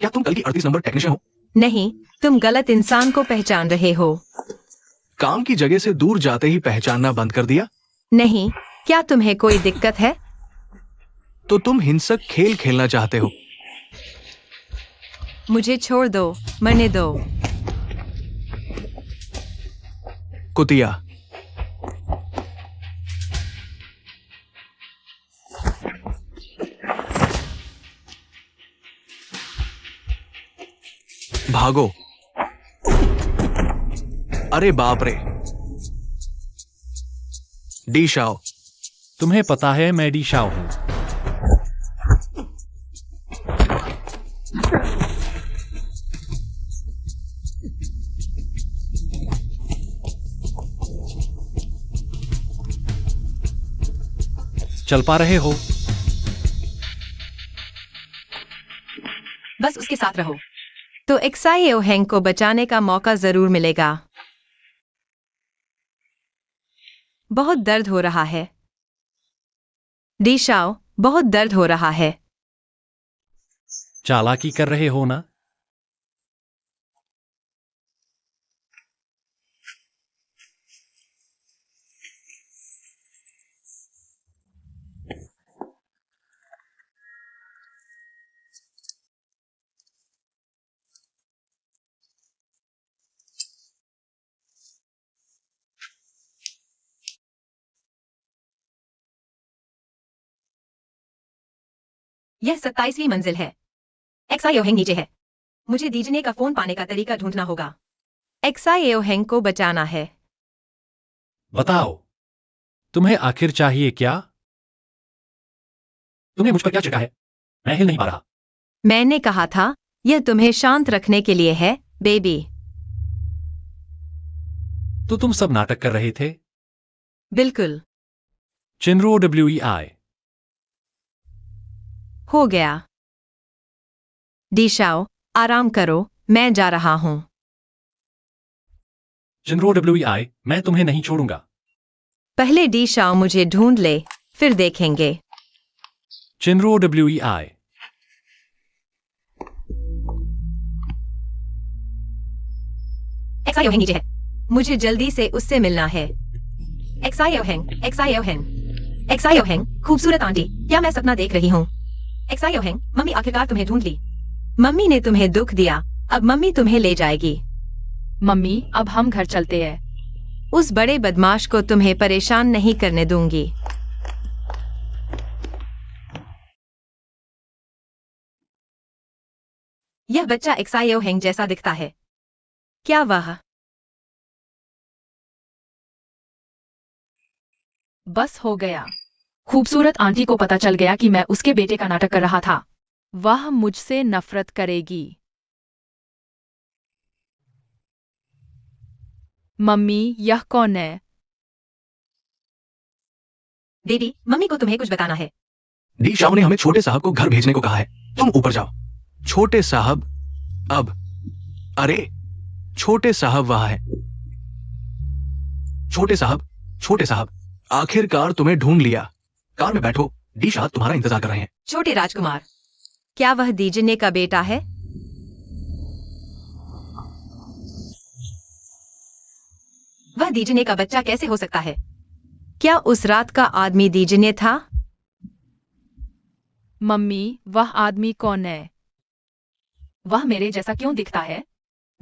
क्या तुम कल की 38 नंबर टेक्नीशियन हो? नहीं, तुम गलत इंसान को पहचान रहे हो। काम की जगह से दूर जाते ही पहचानना बंद कर दिया? नहीं, क्या तुम्हें कोई दिक्कत है? तो तुम हिंसक खेल खेलना चाहते हो? मुझे छोड़ दो, मरने दो। कुतिया, भागो। अरे बाप रे। डी शाओ, तुम्हें पता है मैं डी शाओ हूं। चल पा रहे हो? बस उसके साथ रहो। तो एक्साइओ हैंग को बचाने का मौका जरूर मिलेगा। बहुत दर्द हो रहा है। डीशाओ, बहुत दर्द हो रहा है। चालाकी कर रहे हो ना? यह 27वीं मंजिल है। एक्सायोहेंग नीचे है। मुझे दीजने का फोन पाने का तरीका ढूंढना होगा। एक्सायोहेंग को बचाना है। बताओ, तुम्हें आखिर चाहिए क्या? तुम्हें मुझ पर क्या चिढ़ा है? मैं हिल नहीं पा रहा। मैंने कहा था, यह तुम्हें शांत रखने के लिए है, बेबी। तो तुम सब नाटक कर रहे थे? बिल्कुल। चिनरो WEI। हो गया। डीशाओ, आराम करो, मैं जा रहा हूं। चिनरो WEI, मैं तुम्हें नहीं छोड़ूंगा। पहले डीशाओ मुझे ढूंढ ले, फिर देखेंगे। चिनरो WEI। एक्सायोहेंग नीचे है। मुझे जल्दी से उससे मिलना है। एक्सायोहेंग, एक्सायोहेंग, एक्सायोहेंग, खूबसूरत आंटी, क्या मैं सपना देख रही हूँ? एक्सायोहेंग, मम्मी आखिरकार तुम्हें ढूंढ ली। मम्मी ने तुम्हें दुख दिया, अब मम्मी तुम्हें ले जाएगी। मम्मी, अब हम घर चलते हैं। उस बड़े बदमाश को तुम्हें परेशान नहीं करने दूंगी। यह बच्चा एक्सायोहेंग जैसा दिखता है। क्या वह? बस हो गया। खूबसूरत आंटी को पता चल गया कि मैं उसके बेटे का नाटक कर रहा था। वह मुझसे नफरत करेगी। मम्मी, यह कौन है? बेबी, मम्मी को तुम्हें कुछ बताना है। डी शाओ ने हमें छोटे साहब को घर भेजने को कहा है। तुम ऊपर जाओ। छोटे साहब, अब, अरे, छोटे साहब वहां है। छोटे साहब, आखिरकार तुम्हें ढूंढ लिया। कार में बैठो, डी शाह तुम्हारा इंतजार कर रहे हैं। छोटे राजकुमार, क्या वह दीजने का बेटा है? वह दीजने का बच्चा कैसे हो सकता है? क्या उस रात का आदमी दीजने था? मम्मी, वह आदमी कौन है? वह मेरे जैसा क्यों दिखता है?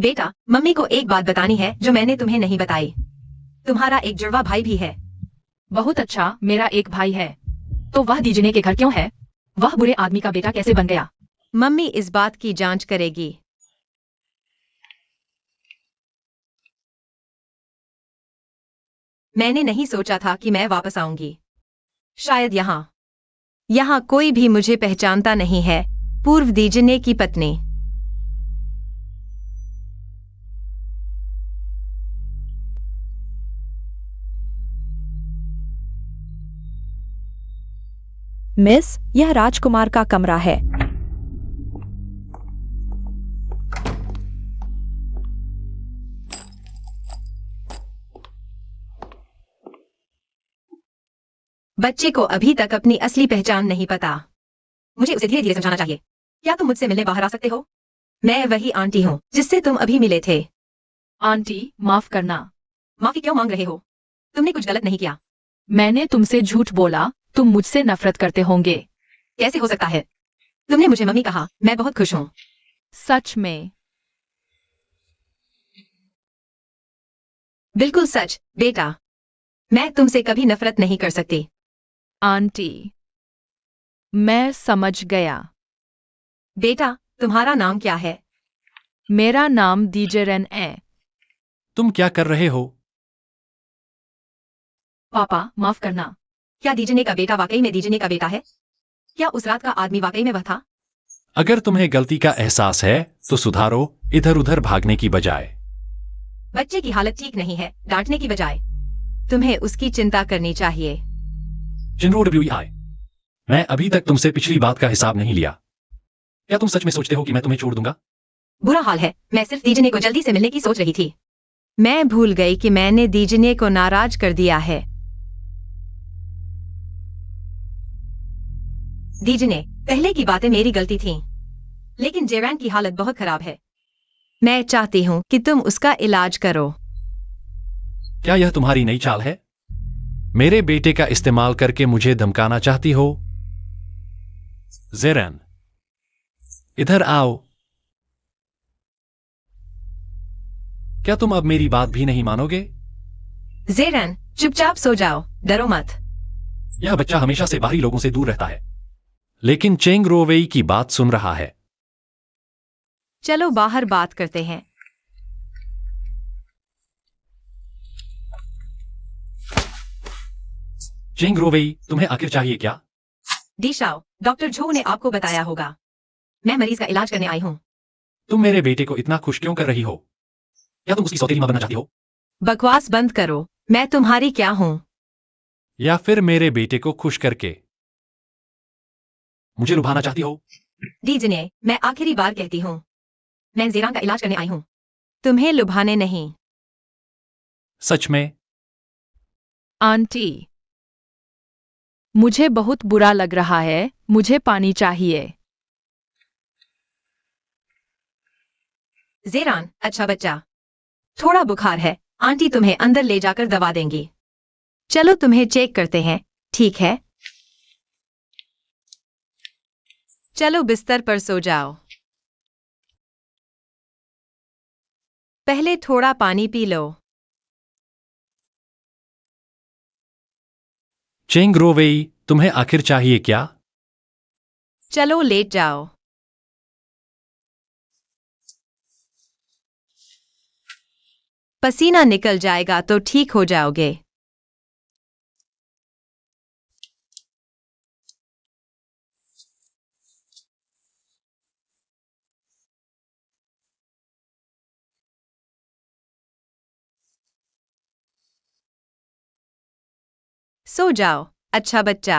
बेटा, मम्मी को एक बात बतानी है जो मैंने तुम्हें नहीं बताई। तुम्हारा एक जुड़वा भाई भी है। बहुत अच्छा, मेरा एक भाई है। तो वह दीजने के घर क्यों है? वह बुरे आदमी का बेटा कैसे बन गया? मम्मी इस बात की जांच करेगी। मैंने नहीं सोचा था कि मैं वापस आऊंगी। शायद यहाँ कोई भी मुझे पहचानता नहीं है। पूर्व दीजने की पत्नी। मिस, यह राजकुमार का कमरा है। बच्चे को अभी तक अपनी असली पहचान नहीं पता। मुझे उसे धीरे धीरे समझाना चाहिए। क्या तुम मुझसे मिलने बाहर आ सकते हो? मैं वही आंटी हूँ जिससे तुम अभी मिले थे। आंटी, माफ करना। माफी क्यों मांग रहे हो? तुमने कुछ गलत नहीं किया। मैंने तुमसे झूठ बोला। तुम मुझसे नफरत करते होंगे। कैसे हो सकता है? तुमने मुझे मम्मी कहा। मैं बहुत खुश हूँ। सच में? बिल्कुल सच, बेटा। मैं तुमसे कभी नफरत नहीं कर सकती। आंटी, मैं समझ गया। बेटा, तुम्हारा नाम क्या है? मेरा नाम दीजेरन है। तुम क्या कर रहे हो? पापा, माफ करना। क्या दीजने का बेटा वाकई में दीजने का बेटा है? क्या उस रात का आदमी वाकई में वह था? अगर तुम्हें गलती का एहसास है तो सुधारो, इधर उधर भागने की बजाय। बच्चे की हालत ठीक नहीं है, डांटने की बजाय। तुम्हें उसकी चिंता करनी चाहिए। चिनरो WEI, मैं अभी तक तुमसे पिछली बात का हिसाब नहीं लिया। क्या तुम सच में सोचते हो कि मैं तुम्हें छोड़ दूंगा? बुरा हाल है, मैं सिर्फ दीजने को जल्दी से मिलने की सोच रही थी। मैं भूल गई कि मैंने दीजने को नाराज कर दिया है। दीजने, पहले की बातें मेरी गलती थीं। लेकिन जेरैन की हालत बहुत खराब है। मैं चाहती हूँ कि तुम उसका इलाज करो। क्या यह तुम्हारी नई चाल है? मेरे बेटे का इस्तेमाल करके मुझे धमकाना चाहती हो? जेरन, इधर आओ। क्या तुम अब मेरी बात भी नहीं मानोगे? जेरैन, चुपचाप सो जाओ, डरो मत। यह बच्चा हमेशा से बाहरी लोगों से दूर रहता है, लेकिन चेंग रोवेई की बात सुन रहा है। चलो बाहर बात करते हैं। चेंग रोवेई, तुम्हें आखिर चाहिए क्या? डीशाओ, डॉक्टर झो ने आपको बताया होगा। मैं मरीज का इलाज करने आई हूँ। तुम मेरे बेटे को इतना खुश क्यों कर रही हो? क्या तुम उसकी सौतेली मां बनना चाहती हो? बकवास बंद करो। मैं तुम्हारी क्या हूँ? या फिर मेरे बेटे को खुश करके मुझे लुभाना चाहती हो? डीजने, मैं आखिरी बार कहती हूँ, मैं जेरान का इलाज करने आई हूँ। तुम्हें लुभाने नहीं। सच में? आंटी, मुझे बहुत बुरा लग रहा है, मुझे पानी चाहिए। जेरान, अच्छा बच्चा। थोड़ा बुखार है, आंटी तुम्हें अंदर ले जाकर दवा देंगी। चलो तुम्हें चेक करते हैं, ठीक है? चलो बिस्तर पर सो जाओ। पहले थोड़ा पानी पी लो। चेंग रोवेई, तुम्हें आखिर चाहिए क्या? चलो लेट जाओ। पसीना निकल जाएगा तो ठीक हो जाओगे। सो जाओ, अच्छा बच्चा।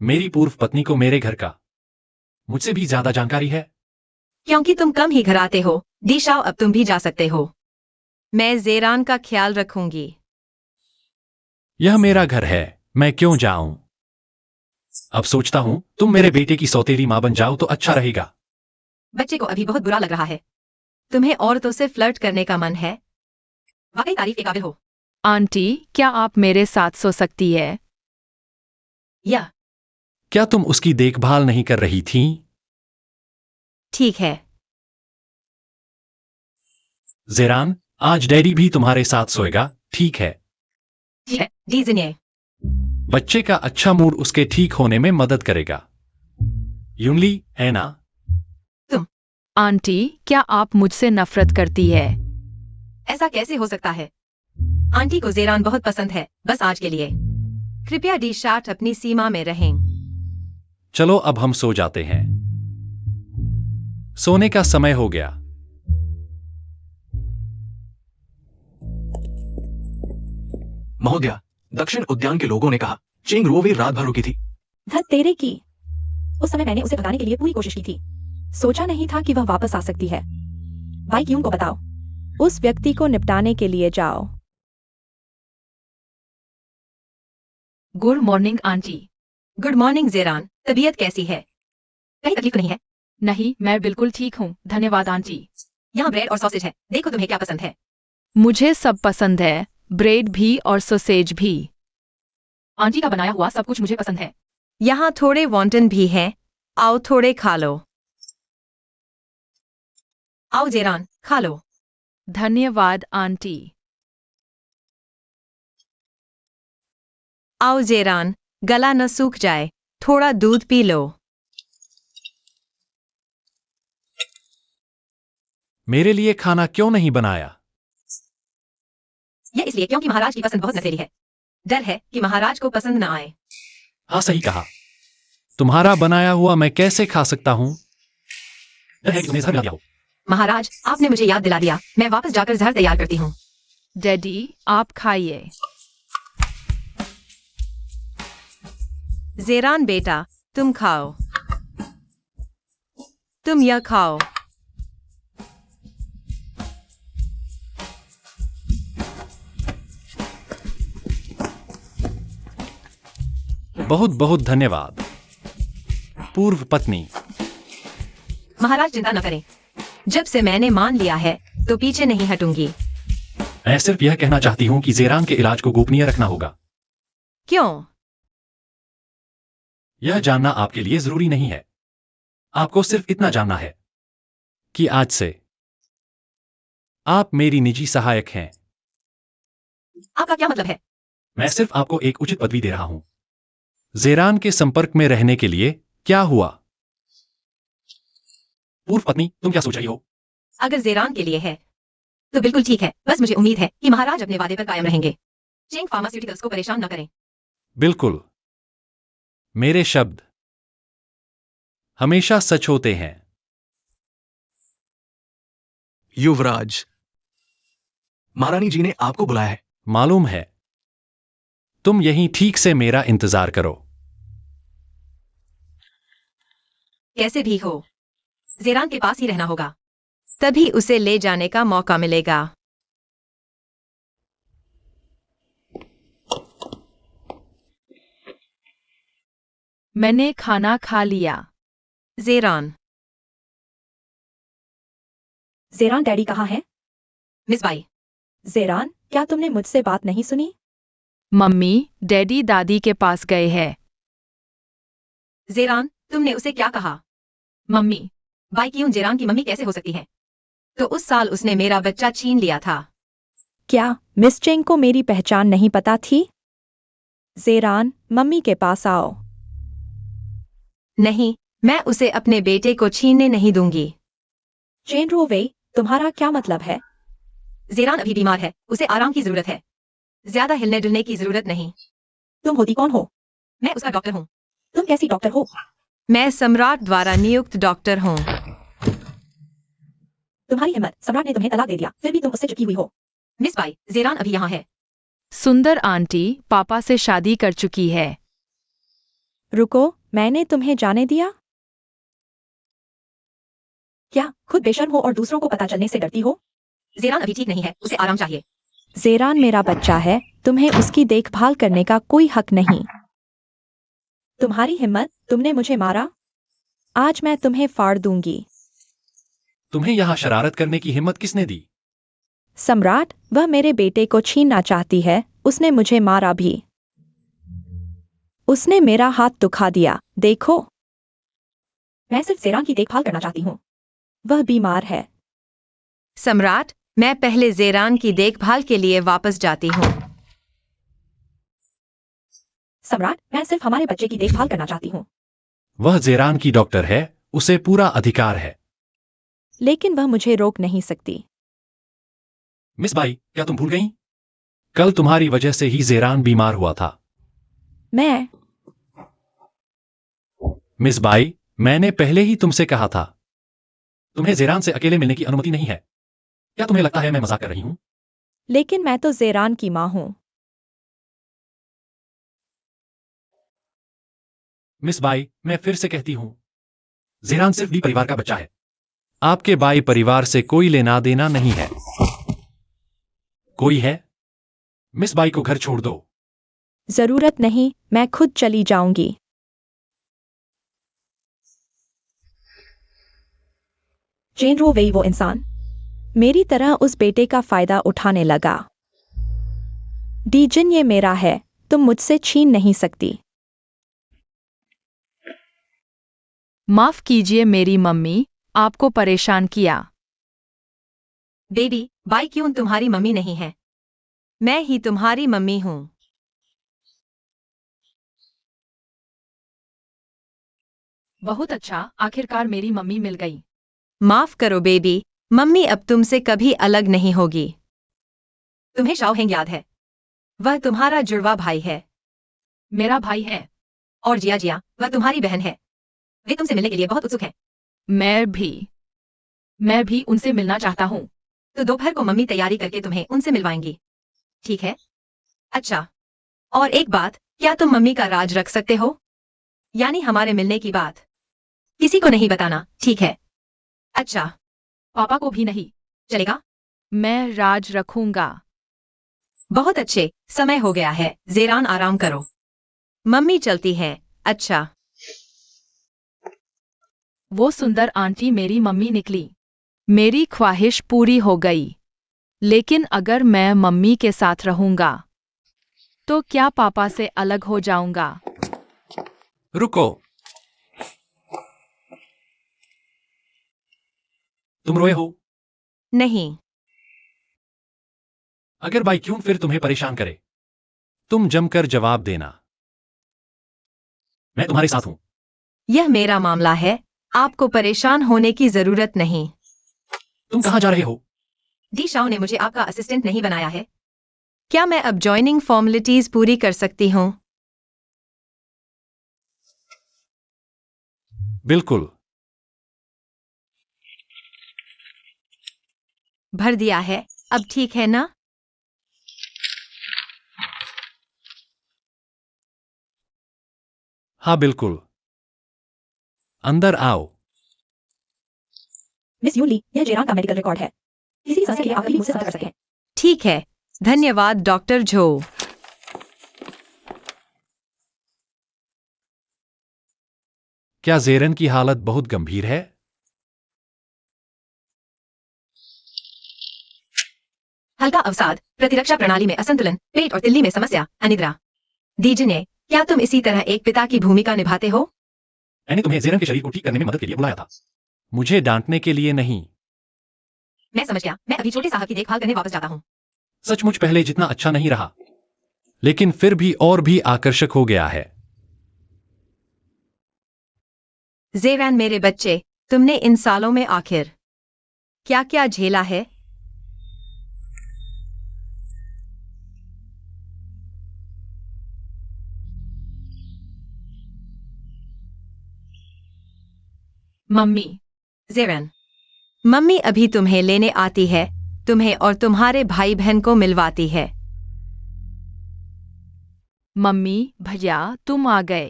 मेरी पूर्व पत्नी को मेरे घर का मुझसे भी ज्यादा जानकारी है। क्योंकि तुम कम ही घर आते हो, डीशाओ अब तुम भी जा सकते हो। मैं जेरान का ख्याल रखूंगी। यह मेरा घर है, मैं क्यों जाऊं? अब सोचता हूं तुम मेरे बेटे की सौतेली मां बन जाओ तो अच्छा रहेगा। बच्चे को अभी बहुत बुरा लग रहा है। तुम्हें औरतों से फ्लर्ट करने का मन है? वाकई तारीफ के काबिल हो। आंटी, क्या आप मेरे साथ सो सकती है? या क्या तुम उसकी देखभाल नहीं कर रही थीं? ठीक है। जेरान, आज डैडी भी तुम्हारे साथ सोएगा, ठीक है? डीजने, बच्चे का अच्छा मूड उसके ठीक होने में मदद करेगा। यूनली, है ना? आंटी, क्या आप मुझसे नफरत करती है? ऐसा कैसे हो सकता है? आंटी को जेरान बहुत पसंद है, बस आज के लिए। कृपया डी शार्ट अपनी सीमा में रहें। चलो अब हम सो जाते हैं। सोने का समय हो गया। महोदया, दक्षिण उद्यान के लोगों ने कहा चेंग रोवेई रात भर रुकी थी। धत तेरे की। उस समय मैंने उसे भगाने के लिए पूरी कोशिश की थी। सोचा नहीं था कि वह वापस आ सकती है। भाई क्यों को बताओ। उस व्यक्ति को निपटाने के लिए जाओ। Good morning aunty. Good morning Jeran, तबीयत कैसी है? कहीं तकलीफ नहीं है? नहीं, मैं बिल्कुल ठीक हूँ, धन्यवाद आंटी। यहाँ ब्रेड और सॉसेज है, देखो तुम्हें क्या पसंद है। मुझे सब पसंद है, ब्रेड भी और सोसेज भी। आंटी का बनाया हुआ सब कुछ मुझे पसंद है। यहाँ थोड़े वॉन्टन भी हैं, आओ थोड़े खा लो। आओ जेरान, खा लो। धन्यवाद आंटी। आओ जेरान, गला न सूख जाए, थोड़ा दूध पी लो। मेरे लिए खाना क्यों नहीं बनाया? यह इसलिए क्योंकि महाराज की पसंद बहुत नसेली है। डर है कि महाराज को पसंद न आए। हाँ, सही कहा। तुम्हारा बनाया हुआ मैं कैसे खा सकता हूं? डर है कि तुम्हें जहर मिला दिया हो। महाराज, आपने मुझे याद दिला दिया, मैं वापस जाकर जहर तैयार करती हूँ। डैडी, आप खाइए। जेरान बेटा, तुम खाओ। तुम यह खाओ। बहुत बहुत धन्यवाद पूर्व पत्नी। महाराज चिंता न करें, जब से मैंने मान लिया है तो पीछे नहीं हटूंगी। मैं सिर्फ यह कहना चाहती हूं कि जेरान के इलाज को गोपनीय रखना होगा। क्यों? यह जानना आपके लिए जरूरी नहीं है। आपको सिर्फ इतना जानना है कि आज से आप मेरी निजी सहायक हैं। आपका क्या मतलब है? मैं सिर्फ आपको एक उचित पदवी दे रहा हूं। जेरान के संपर्क में रहने के लिए क्या हुआ? पूर्व पत्नी, तुम क्या सोच रही हो? अगर जेरान के लिए है तो बिल्कुल ठीक है। बस मुझे उम्मीद है कि महाराज अपने वादे पर कायम रहेंगे। चेंग फार्मास्यूटिकल्स को परेशान न करें। बिल्कुल। मेरे शब्द हमेशा सच होते हैं। युवराज, महारानी जी ने आपको बुलाया है। मालूम है। तुम यहीं ठीक से मेरा इंतजार करो। कैसे भी हो, जेरान के पास ही रहना होगा, तभी उसे ले जाने का मौका मिलेगा। मैंने खाना खा लिया। जेरान। जेरान डैडी कहाँ है? Miss by. जेरान, क्या तुमने मुझसे बात नहीं सुनी? मम्मी, डैडी दादी के पास गए हैं। जेरान, तुमने उसे क्या कहा? मम्मी, बाई क्यों जेरान की मम्मी कैसे हो सकती है? तो उस साल उसने मेरा बच्चा छीन लिया था। क्या मिस चेंग को मेरी पहचान नहीं पता थी? जेरान, मम्मी के पास आओ। नहीं, मैं उसे अपने बेटे को छीनने नहीं दूंगी। चेन रो वेई, तुम्हारा क्या मतलब है? जेरान अभी बीमार है, उसे आराम की जरूरत है। ज्यादा हिलने डुलने की जरूरत नहीं। तुम होती कौन हो? मैं उसका डॉक्टर हूँ। तुम कैसी डॉक्टर हो? मैं सम्राट द्वारा नियुक्त डॉक्टर हूँ। तुम्हारी हिम्मत, सम्राट ने तुम्हें तलाक दे दिया, फिर भी तुम उससे चिपकी हुई हो। मिस बाई, जेरान अभी यहाँ है। सुंदर आंटी पापा से शादी कर चुकी है। रुको, मैंने तुम्हें जाने दिया? क्या खुद बेशर्म हो और दूसरों को पता चलने से डरती हो? जेरान अभी ठीक नहीं है, उसे आराम चाहिए। जेरान मेरा बच्चा है, तुम्हें उसकी देखभाल करने का कोई हक नहीं। तुम्हारी हिम्मत, तुमने मुझे मारा? आज मैं तुम्हें फाड़ दूंगी। तुम्हें यहां शरारत करने की हिम्मत किसने दी? सम्राट, वह मेरे बेटे को छीनना चाहती है, उसने मुझे मारा भी। उसने मेरा हाथ दुखा दिया, देखो। मैं सिर्फ जेरान की देखभाल करना चाहती हूँ। वह बीमार है। सम्राट, मैं पहले जेरान की देखभाल के लिए वापस जाती हूँ। सम्राट, मैं सिर्फ हमारे बच्चे की देखभाल करना चाहती हूँ। वह जेरान की डॉक्टर है, उसे पूरा अधिकार है। लेकिन वह मुझे रोक नहीं सकती। मिस बाई, क्या तुम भूल गईं? कल तुम्हारी वजह से ही जेरान बीमार हुआ था। मैं मिस बाई, मैंने पहले ही तुमसे कहा था। तुम्हें जेरान से अकेले मिलने की अनुमति नहीं है। क्या तुम्हें लगता है मैं मजाक कर रही हूं? लेकिन मैं तो जेरान की माँ हूँ। मिस बाई, मैं फिर से कहती हूं, जेरान सिर्फ डी परिवार का बच्चा है। आपके बाई परिवार से कोई लेना देना नहीं है। कोई है? मिस बाई को घर छोड़ दो। जरूरत नहीं, मैं खुद चली जाऊंगी। चेन रो वेई वो इंसान मेरी तरह उस बेटे का फायदा उठाने लगा। डीजिन, ये मेरा है, तुम मुझसे छीन नहीं सकती। माफ कीजिए मेरी मम्मी, आपको परेशान किया। बेबी, बाई क्यों तुम्हारी मम्मी नहीं है? मैं ही तुम्हारी मम्मी हूँ। बहुत अच्छा, आखिरकार मेरी मम्मी मिल गई। माफ करो बेबी, मम्मी अब तुमसे कभी अलग नहीं होगी। तुम्हें शाओहेंग याद है? वह तुम्हारा जुड़वा भाई है। मेरा भाई है। और जिया जिया, वह तुम्हारी बहन है। वे तुमसे मिलने के लिए बहुत उत्सुक हैं। मैं भी उनसे मिलना चाहता हूँ। तो दोपहर को मम्मी तैयारी करके तुम्हें उनसे मिलवाएंगी। ठीक है? अच्छा। और एक बात, क्या तुम मम्मी का राज रख सकते हो? यानी हमारे मिलने की बात किसी को नहीं बताना, ठीक है? अच्छा, पापा को भी नहीं। चलेगा? मैं राज रखूंगा। बहुत अच्छे, समय हो गया है, जेरान आराम करो। मम्मी चलती है। अच्छा। वो सुंदर आंटी मेरी मम्मी निकली। मेरी ख्वाहिश पूरी हो गई। लेकिन अगर मैं मम्मी के साथ रहूंगा तो क्या पापा से अलग हो जाऊंगा? रुको। तुम रोए हो? नहीं। अगर भाई क्यों फिर तुम्हें परेशान करे, तुम जमकर जवाब देना। मैं तुम्हारे साथ हूं। यह मेरा मामला है, आपको परेशान होने की जरूरत नहीं। तुम कहां जा रहे हो? डी शाओ ने मुझे आपका असिस्टेंट नहीं बनाया है। क्या मैं अब ज्वाइनिंग फॉर्मेलिटीज पूरी कर सकती हूँ? बिल्कुल। भर दिया है, अब ठीक है ना? हाँ बिल्कुल। अंदर आओ। मिस यूली, यह जेरान का मेडिकल रिकॉर्ड है। किसी भी समस्या के लिए आप कभी मुझसे संपर्क कर सकते हैं। ठीक है, धन्यवाद डॉक्टर झो। क्या जेरन की हालत बहुत गंभीर है? हल्का अवसाद, प्रतिरक्षा प्रणाली में असंतुलन, पेट और तिल्ली में समस्या, अनिद्रा। दीजिए, क्या तुम इसी तरह एक पिता की भूमिका निभाते हो? मैंने तुम्हें जेरन के शरीर को ठीक करने में मदद के लिए बुलाया था, मुझे डांटने के लिए नहीं। मैं समझ गया, मैं अभी छोटे साहब की देखभाल करने वापस जाता हूँ। सचमुच पहले जितना अच्छा नहीं रहा, लेकिन फिर भी और भी आकर्षक हो गया है। जेरन मेरे बच्चे, तुमने इन सालों में आखिर क्या क्या झेला है? मम्मी, जेरन, मम्मी अभी तुम्हें लेने आती है, तुम्हें और तुम्हारे भाई बहन को मिलवाती है। मम्मी, भैया तुम आ गए।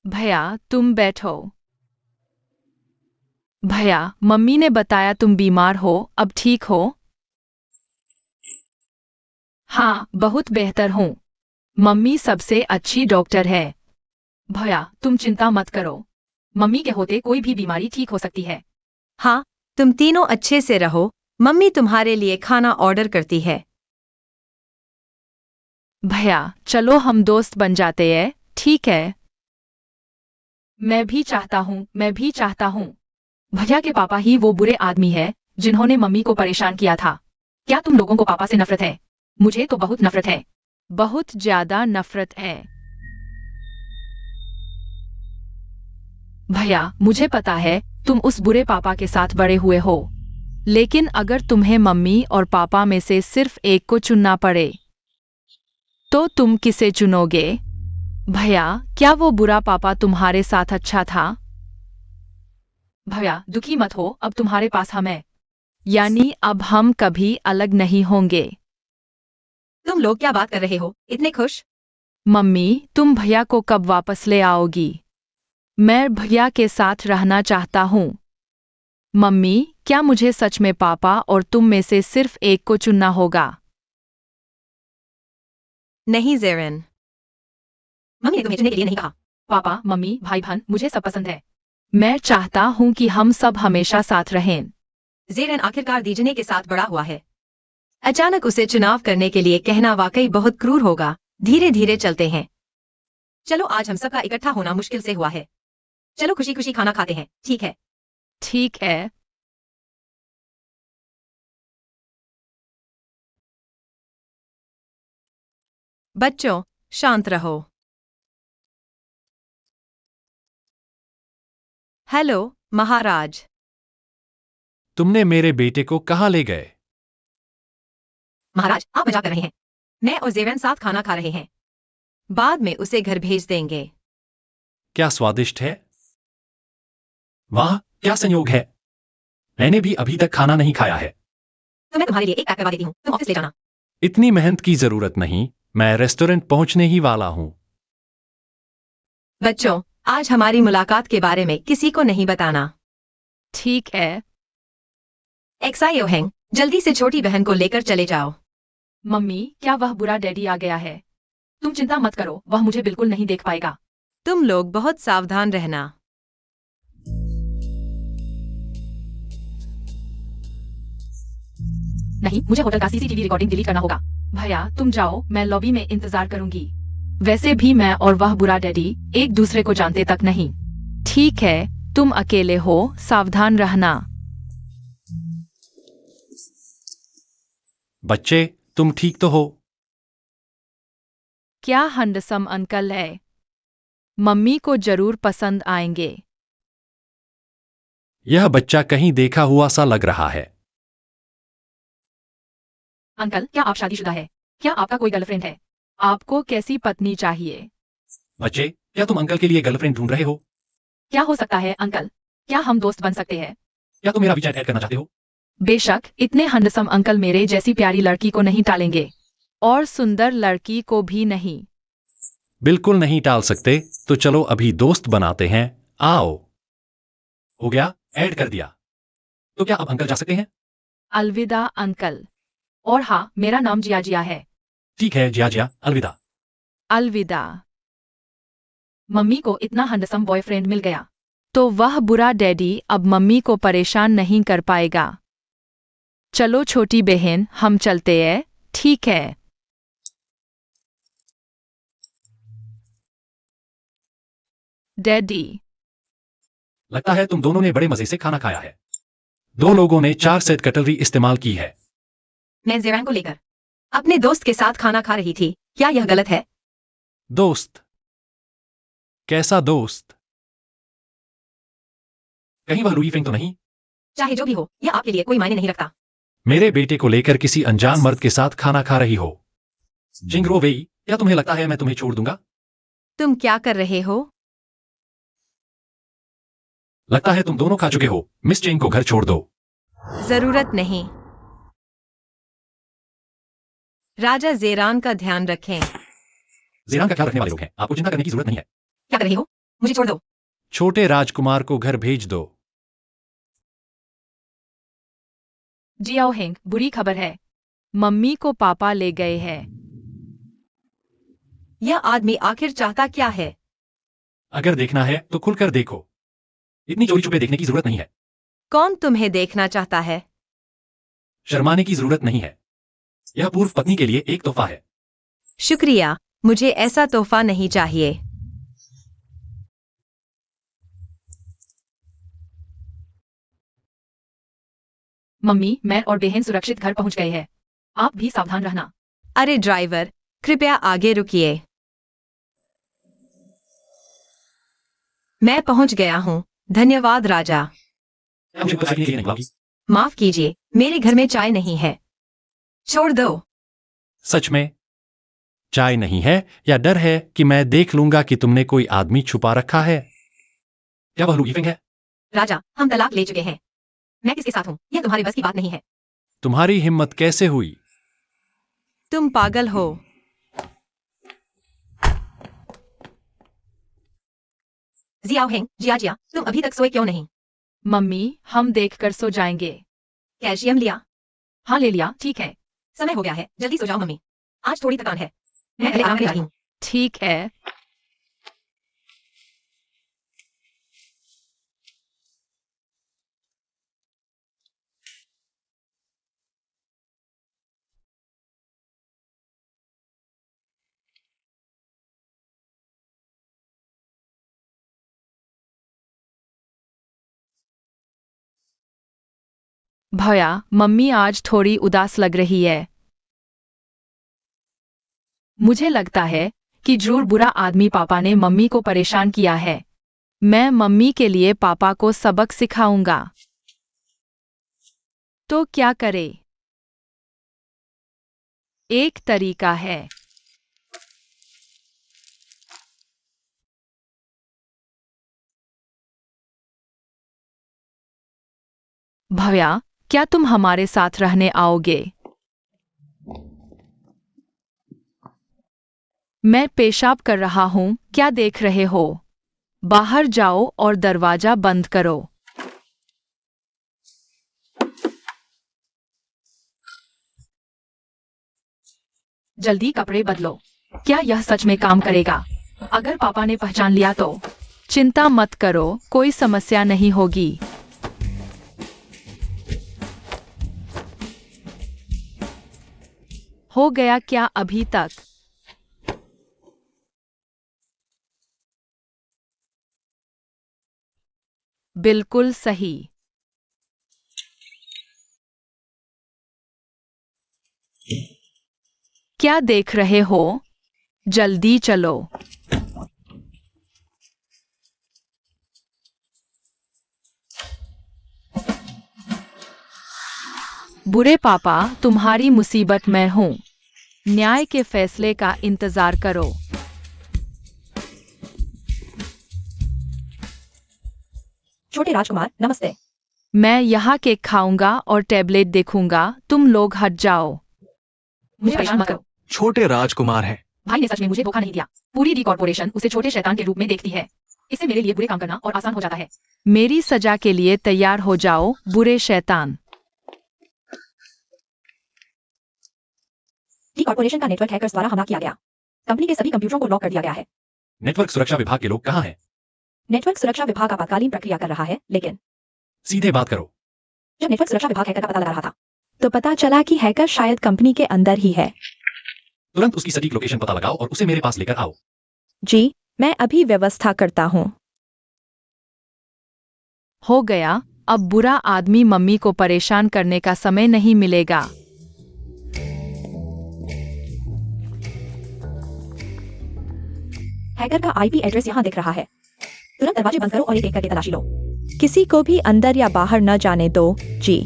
भैया तुम बैठो। भैया, मम्मी ने बताया तुम बीमार हो, अब ठीक हो? हाँ, बहुत बेहतर हूँ। मम्मी सबसे अच्छी डॉक्टर है। भैया, तुम चिंता मत करो। मम्मी के होते कोई भी बीमारी ठीक हो सकती है। हाँ, तुम तीनों अच्छे से रहो, मम्मी तुम्हारे लिए खाना ऑर्डर करती है। भैया, चलो हम दोस्त बन जाते हैं, ठीक है? मैं भी चाहता हूँ। भैया के पापा ही वो बुरे आदमी है जिन्होंने मम्मी को परेशान किया था। क्या तुम लोगों को पापा से नफरत है? मुझे तो बहुत नफरत है। बहुत ज्यादा नफरत है। भैया, मुझे पता है तुम उस बुरे पापा के साथ बड़े हुए हो, लेकिन अगर तुम्हें मम्मी और पापा में से सिर्फ एक को चुनना पड़े, तो तुम किसे चुनोगे? भैया, क्या वो बुरा पापा तुम्हारे साथ अच्छा था? भैया, दुखी मत हो, अब तुम्हारे पास हम हैं। यानी अब हम कभी अलग नहीं होंगे। तुम लोग क्या बात कर रहे हो, इतने खुश? मम्मी, तुम भैया को कब वापस ले आओगी? मैं भैया के साथ रहना चाहता हूँ। मम्मी, क्या मुझे सच में पापा और तुम में से सिर्फ एक को चुनना होगा? नहीं जेरन, मम्मी ने तुम्हें चुनने के लिए नहीं कहा। पापा, मम्मी, भाई बहन, मुझे सब पसंद है। मैं चाहता हूँ कि हम सब हमेशा साथ रहें। जेरन आखिरकार दीजने के साथ बड़ा हुआ है। अचानक उसे चुनाव करने के लिए कहना वाकई बहुत क्रूर होगा। धीरे धीरे चलते हैं। चलो, आज हम सबका इकट्ठा होना मुश्किल से हुआ है। चलो खुशी खुशी खाना खाते हैं, ठीक है? ठीक है। बच्चों, शांत रहो। हेलो महाराज। तुमने मेरे बेटे को कहाँ ले गए? महाराज, आप मजाक कर रहे हैं। मैं और जेरन साथ खाना खा रहे हैं। बाद में उसे घर भेज देंगे। क्या स्वादिष्ट है। वाह, क्या संयोग है। मैंने भी अभी तक खाना नहीं खाया है। तो मैं तुम्हारे लिए एक पैक करवा देती हूँ, तुम ऑफिस ले जाना। इतनी मेहनत की जरूरत नहीं, मैं रेस्टोरेंट पहुंचने ही वाला हूँ। बच्चों, आज हमारी मुलाकात के बारे में किसी को नहीं बताना। ठीक है। एक्साइयो हैंग, जल्दी से छोटी बहन को लेकर चले जाओ। मम्मी, क्या वह बुरा डैडी आ गया है? तुम चिंता मत करो, वह मुझे बिल्कुल नहीं देख पाएगा। तुम लोग बहुत सावधान रहना। नहीं, मुझे होटल का सीसीटीवी रिकॉर्डिंग डिलीट करना होगा। भैया, तुम जाओ, मैं लॉबी में इंतजार करूंगी। वैसे भी मैं और वह बुरा डैडी एक दूसरे को जानते तक नहीं। ठीक है, तुम अकेले हो, सावधान रहना। बच्चे, तुम ठीक तो हो? क्या हैंडसम अंकल है। मम्मी को जरूर पसंद आएंगे। यह बच्चा कहीं देखा हुआ सा लग रहा है। अंकल, क्या आप शादीशुदा है? क्या आपका कोई गर्लफ्रेंड है? आपको कैसी पत्नी चाहिए? बच्चे, क्या तुम अंकल के लिए गर्लफ्रेंड ढूंढ रहे हो? क्या हो सकता है अंकल? क्या हम दोस्त बन सकते हैं? क्या तुम मेरा विचार ऐड करना चाहते हो? बेशक, इतने हैंडसम अंकल मेरे जैसी प्यारी लड़की को नहीं टालेंगे, और सुंदर लड़की को भी नहीं। बिल्कुल नहीं टाल सकते, तो चलो अभी दोस्त बनाते हैं। आओ। हो गया, ऐड कर दिया। तो क्या अब अंकल जा सकते हैं? अलविदा अंकल। और हाँ, मेरा नाम जिया जिया है। ठीक है जिया जिया, अलविदा। अलविदा। मम्मी को इतना हैंडसम बॉयफ्रेंड मिल गया, तो वह बुरा डैडी अब मम्मी को परेशान नहीं कर पाएगा। चलो छोटी बहन, हम चलते हैं, ठीक है? डैडी। लगता है तुम दोनों ने बड़े मजे से खाना खाया है। दो लोगों ने 4 सेट कटलरी इस्तेमाल की है। मैं जेरैन को लेकर अपने दोस्त के साथ खाना खा रही थी। क्या यह गलत है? दोस्त? कैसा दोस्त? कहीं वह लुई फेंग तो नहीं? चाहे जो भी हो, यह आपके लिए कोई मायने नहीं रखता। मेरे बेटे को लेकर किसी अनजान मर्द के साथ खाना खा रही हो। जिंगरो वेई, क्या तुम्हें लगता है मैं तुम्हें छोड़ दूंगा? तुम क्या कर रहे हो? लगता है तुम दोनों खा चुके हो। मिस चेंग को घर छोड़ दो। जरूरत नहीं। राजा जेरान का ध्यान रखें। जेरान का ख्याल रखने वाले लोग हैं, आपको चिंता करने की जरूरत नहीं है। क्या कर रही हो? मुझे छोड़ दो। छोटे राजकुमार को घर भेज दो। जियाओ हेंग, बुरी खबर है। मम्मी को पापा ले गए हैं। यह आदमी आखिर चाहता क्या है? अगर देखना है तो खुलकर देखो। इतनी चोरी छुपे देखने की जरूरत नहीं है। कौन तुम्हें देखना चाहता है? शर्माने की जरूरत नहीं है। यह पूर्व पत्नी के लिए एक तोहफा है। शुक्रिया, मुझे ऐसा तोहफा नहीं चाहिए। मम्मी, मैं और बहन सुरक्षित घर पहुंच गए हैं। आप भी सावधान रहना। अरे ड्राइवर, कृपया आगे रुकिए। मैं पहुंच गया हूँ। धन्यवाद राजा। क्या मुझे बताने के लिए नहीं लागी? माफ कीजिए, मेरे घर में चाय नहीं है। छोड़ दो। सच में? चाय नहीं है या डर है कि मैं देख लूंगा कि तुमने कोई आदमी छुपा रखा है? क्या वह लुई फेंग है? राजा, हम तलाक ले चुके हैं। मैं किसके साथ हूँ, यह तुम्हारे बस की बात नहीं है। तुम्हारी हिम्मत कैसे हुई? तुम पागल हो। जियाओ हेंग, जिया जिया, तुम अभी तक सोए क्यों नहीं? मम्मी, हम देखकर सो जाएंगे। कैल्शियम लिया? हाँ, ले लिया, ठीक है। समय हो गया है, जल्दी सो जाओ मम्मी। आज थोड़ी थकान है। मैं पहले आराम करने आई हूँ। ठीक है। भैया, मम्मी आज थोड़ी उदास लग रही है। मुझे लगता है कि जरूर बुरा आदमी पापा ने मम्मी को परेशान किया है। मैं मम्मी के लिए पापा को सबक सिखाऊंगा। तो क्या करे? एक तरीका है। भैया, क्या तुम हमारे साथ रहने आओगे? मैं पेशाब कर रहा हूँ, क्या देख रहे हो? बाहर जाओ और दरवाजा बंद करो। जल्दी कपड़े बदलो। क्या यह सच में काम करेगा? अगर पापा ने पहचान लिया तो? चिंता मत करो, कोई समस्या नहीं होगी। हो गया क्या अभी तक? बिल्कुल सही। क्या देख रहे हो? जल्दी चलो। बुरे पापा, तुम्हारी मुसीबत में हूं। न्याय के फैसले का इंतजार करो। छोटे राजकुमार नमस्ते। मैं यहाँ केक खाऊंगा और टैबलेट देखूंगा। तुम लोग हट जाओ। मुझे परेशान मत करो। छोटे राजकुमार हैं। भाई ने सच में मुझे धोखा नहीं दिया। पूरी डी कॉर्पोरेशन उसे छोटे शैतान के रूप में देखती है। इससे मेरे लिए बुरे काम करना और आसान हो जाता है। मेरी सजा के लिए तैयार हो जाओ, बुरे शैतान। डी कॉर्पोरेशन का नेटवर्क हैकर्स द्वारा हमला किया गया। कंपनी के सभी कंप्यूटरों को लॉक कर दिया गया है। नेटवर्क सुरक्षा विभाग के लोग कहाँ हैं? नेटवर्क सुरक्षा विभाग आपातकालीन प्रक्रिया कर रहा है, लेकिन सीधे बात करो। जब नेटवर्क सुरक्षा विभाग हैकर का पता लगा रहा था, तो पता चला कि हैकर शायद कंपनी के अंदर ही है। तुरंत उसकी सटीक लोकेशन पता लगाओ और उसे मेरे पास लेकर आओ। जी, मैं अभी व्यवस्था करता हूँ। हो गया। अब बुरा आदमी मम्मी को परेशान करने का समय नहीं मिलेगा। हैकर का आईपी एड्रेस यहाँ दिख रहा है। तुरंत दरवाजे बंद करो और एक एक करके तलाशी लो। किसी को भी अंदर या बाहर न जाने दो। जी।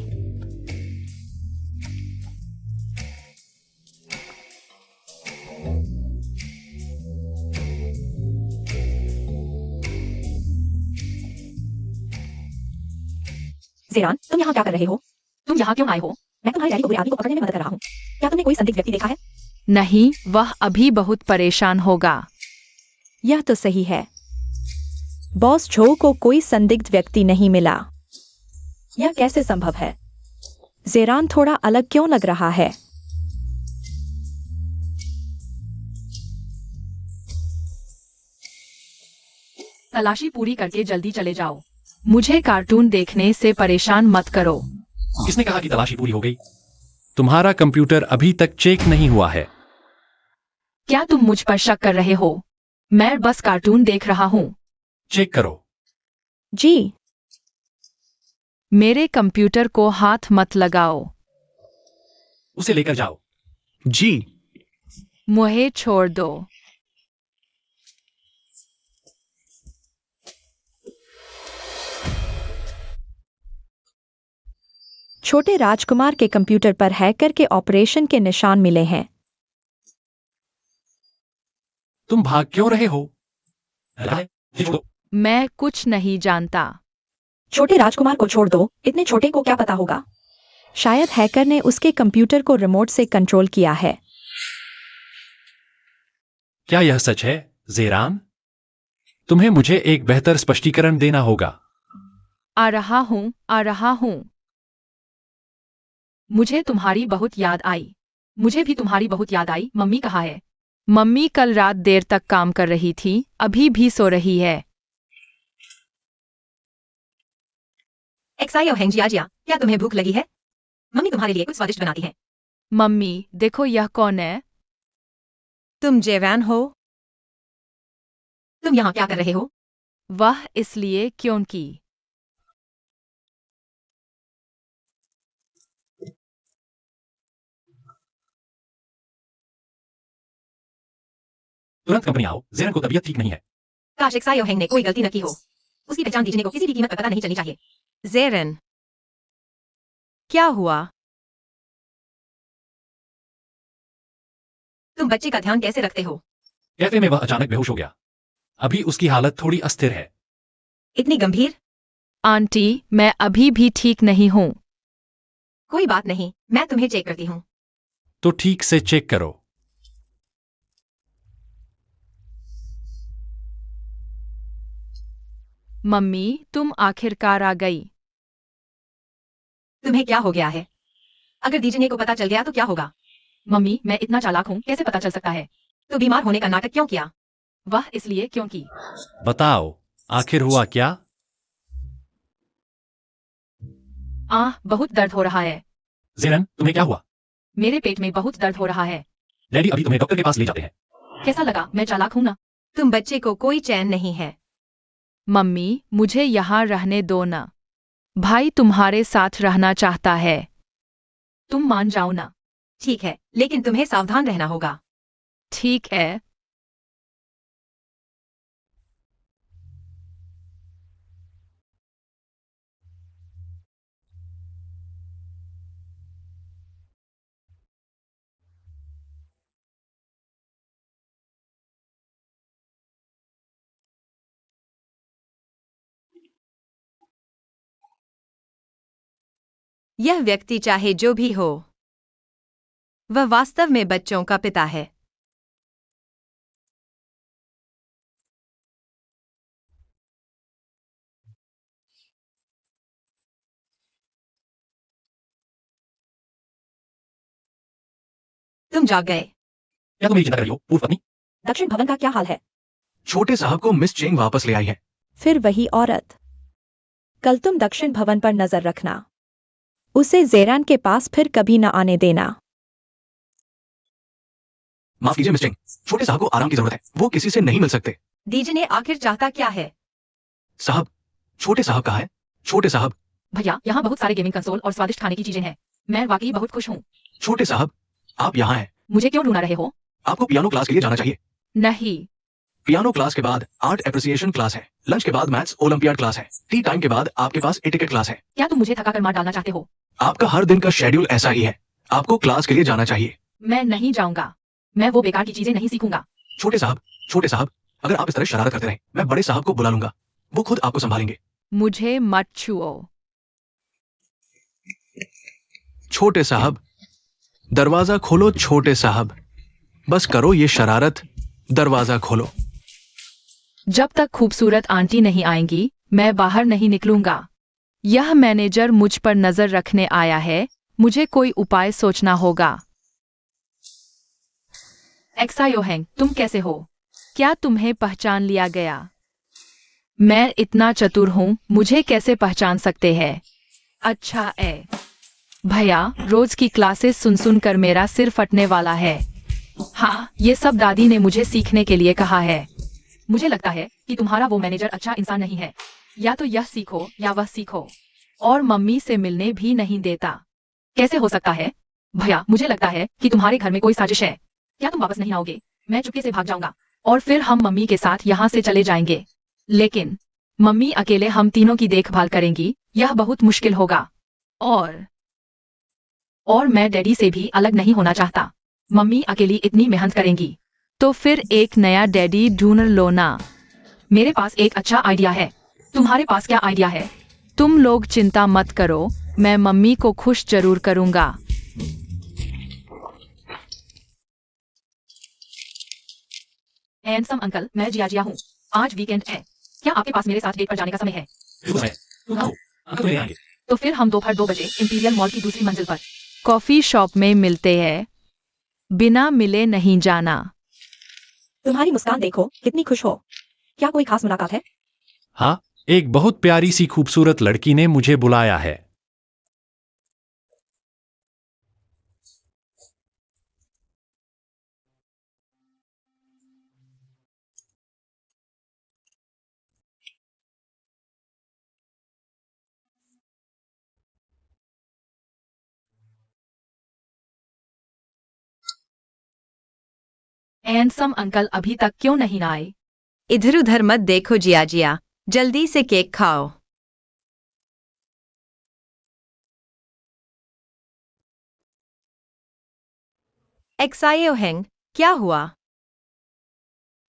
ज़ेरान, तुम यहाँ क्या कर रहे हो? तुम यहाँ क्यों आए हो? मैं तुम्हारे डैडी को बुरे आदमी को पकड़ने में मदद कर रहा हूँ। क्या तुमने कोई संदिग्ध व्यक्ति देखा है? नहीं, वह अभी बहुत परेशान होगा। यह तो सही है। बॉस जो को कोई संदिग्ध व्यक्ति नहीं मिला। यह कैसे संभव है? ज़ेरान थोड़ा अलग क्यों लग रहा है? तलाशी पूरी करके जल्दी चले जाओ। मुझे कार्टून देखने से परेशान मत करो। किसने कहा कि तलाशी पूरी हो गई? तुम्हारा कंप्यूटर अभी तक चेक नहीं हुआ है। क्या तुम मुझ पर शक कर रहे हो? मैं बस कार्टून देख रहा हूँ। चेक करो। जी। मेरे कंप्यूटर को हाथ मत लगाओ। उसे लेकर जाओ। जी। मुझे छोड़ दो। छोटे राजकुमार के कंप्यूटर पर हैकर के ऑपरेशन के निशान मिले हैं। तुम भाग क्यों रहे हो? मैं कुछ नहीं जानता। छोटे राजकुमार को छोड़ दो। इतने छोटे को क्या पता होगा? शायद हैकर ने उसके कंप्यूटर को रिमोट से कंट्रोल किया है। क्या यह सच है, ज़ेरान? तुम्हें मुझे एक बेहतर स्पष्टीकरण देना होगा। आ रहा हूँ। मुझे तुम्हारी बहुत याद आई। मुझे भी तुम्हारी बहुत याद आई। मम्मी कहाँ है? मम्मी कल रात देर तक काम कर रही थी, अभी भी सो रही है। एक्साई और हेंजियाजिया, क्या तुम्हें भूख लगी है? मम्मी तुम्हारे लिए कुछ स्वादिष्ट बनाती है। मम्मी, देखो यह कौन है? तुम जेवान हो? तुम यहाँ क्या कर रहे हो? वह इसलिए क्योंकि तुरंत कंपनी आओ, ज़ेरान को तबीयत ठीक नहीं है। काश एक्साई और हेंग ने कोई गलती न की हो। उसकी पहचान दीजिए को किसी भी कीमत पर पता नहीं चलनी चाहिए। ज़ेरन, क्या हुआ? तुम बच्चे का ध्यान कैसे रखते हो? कैफे में वह अचानक बेहोश हो गया। अभी उसकी हालत थोड़ी अस्थिर है। इतनी गंभीर? आंटी, मैं अभी भी ठीक नहीं हूँ। कोई बात नहीं, मैं तुम्हें चेक करती हूँ। तो ठीक से चेक करो। मम्मी, तुम आखिरकार आ गई। तुम्हें क्या हो गया है? अगर दीजिए को पता चल गया तो क्या होगा? मम्मी, मैं इतना चालाक हूँ, कैसे पता चल सकता है? तो बीमार होने का नाटक क्यों किया? वह इसलिए क्योंकि बताओ, आखिर हुआ क्या? बहुत दर्द हो रहा है। ज़ेरन, तुम्हें क्या हुआ? मेरे पेट में बहुत दर्द हो रहा है। डैडी अभी तुम्हें डॉक्टर के पास ले जाते हैं। कैसा लगा? मैं चालाक हूँ ना? तुम बच्चे को कोई चैन नहीं है। मम्मी, मुझे यहाँ रहने दो ना। भाई तुम्हारे साथ रहना चाहता है। तुम मान जाओ ना। ठीक है, लेकिन तुम्हें सावधान रहना होगा। ठीक है। यह व्यक्ति चाहे जो भी हो, वह वास्तव में बच्चों का पिता है। तुम जाग गए। क्या तुम मेरी चिंता कर रही हो, पूर्व पत्नी? दक्षिण भवन का क्या हाल है? छोटे साहब को मिस चेंग वापस ले आई है। फिर वही औरत। कल तुम दक्षिण भवन पर नजर रखना। उसे जेरान के पास फिर कभी न आने देना। माफ कीजिए मिस चेंग, छोटे साहब को आराम की जरूरत है, वो किसी से नहीं मिल सकते। दीजिए आखिर चाहता क्या है? साहब, छोटे साहब कहाँ है? छोटे साहब। भैया, यहाँ बहुत सारे गेमिंग कंसोल और स्वादिष्ट खाने की चीजें हैं। मैं वाकई बहुत खुश हूँ। छोटे साहब, आप यहाँ हैं। मुझे क्यों ढूंढ रहे हो? आपको पियानो क्लास के लिए जाना चाहिए। नहीं। पियानो क्लास के बाद आर्ट एप्रिसिएशन क्लास है, लंच के बाद मैथ्स ओलंपियाड क्लास है, टी टाइम के बाद आपके पास एटिकेट क्लास है। क्या तुम मुझे थका कर मार डालना चाहते हो? आपका हर दिन का शेड्यूल ऐसा ही है, आपको क्लास के लिए जाना चाहिए। मैं नहीं जाऊंगा। मैं वो बेकार की चीजें नहीं सीखूंगा। छोटे साहब, अगर आप इस तरह शरारत करते रहे, मैं बड़े साहब को बुला लूंगा, वो खुद आपको संभालेंगे। मुझे मत छुओ। छोटे साहब, दरवाजा खोलो। छोटे साहब, बस करो ये शरारत, दरवाजा खोलो। जब तक खूबसूरत आंटी नहीं आएंगी, मैं बाहर नहीं निकलूंगा। यह मैनेजर मुझ पर नजर रखने आया है। मुझे कोई उपाय सोचना होगा। एक्सायोहेंग, तुम कैसे हो? क्या तुम्हें पहचान लिया गया? मैं इतना चतुर हूँ, मुझे कैसे पहचान सकते हैं? अच्छा भैया, रोज की क्लासेस सुन सुन कर मेरा सिर फटने वाला है। हाँ, ये सब दादी ने मुझे सीखने के लिए कहा है। मुझे लगता है कि तुम्हारा वो मैनेजर अच्छा इंसान नहीं है। या तो यह सीखो या वह सीखो। और मम्मी से मिलने भी नहीं देता। कैसे हो सकता है? भैया, मुझे लगता है कि तुम्हारे घर में कोई साजिश है। क्या तुम वापस नहीं आओगे? मैं चुपके से भाग जाऊंगा और फिर हम मम्मी के साथ यहाँ से चले जाएंगे। लेकिन मम्मी अकेले हम तीनों की देखभाल करेंगी, यह बहुत मुश्किल होगा। और मैं डैडी से भी अलग नहीं होना चाहता। मम्मी अकेली इतनी मेहनत करेंगी, तो फिर एक नया डैडी ढूंढ लो ना। मेरे पास एक अच्छा आइडिया है। तुम्हारे पास क्या आइडिया है? तुम लोग चिंता मत करो, मैं मम्मी को खुश जरूर करूंगा। हैंडसम अंकल, मैं जिया हूँ। आज वीकेंड है। क्या आपके पास मेरे साथ डेट पर जाने का समय है? तो फिर हम दोपहर 2 बजे इंपीरियल मॉल की दूसरी मंजिल पर कॉफी शॉप में मिलते हैं। बिना मिले नहीं जाना। तुम्हारी मुस्कान देखो, कितनी खुश हो। क्या कोई खास मुलाकात है? हाँ, एक बहुत प्यारी सी खूबसूरत लड़की ने मुझे बुलाया है। हैंडसम अंकल अभी तक क्यों नहीं आए? इधर उधर मत देखो जिया, जल्दी से केक खाओ। एक्सायोहेंग, क्या हुआ?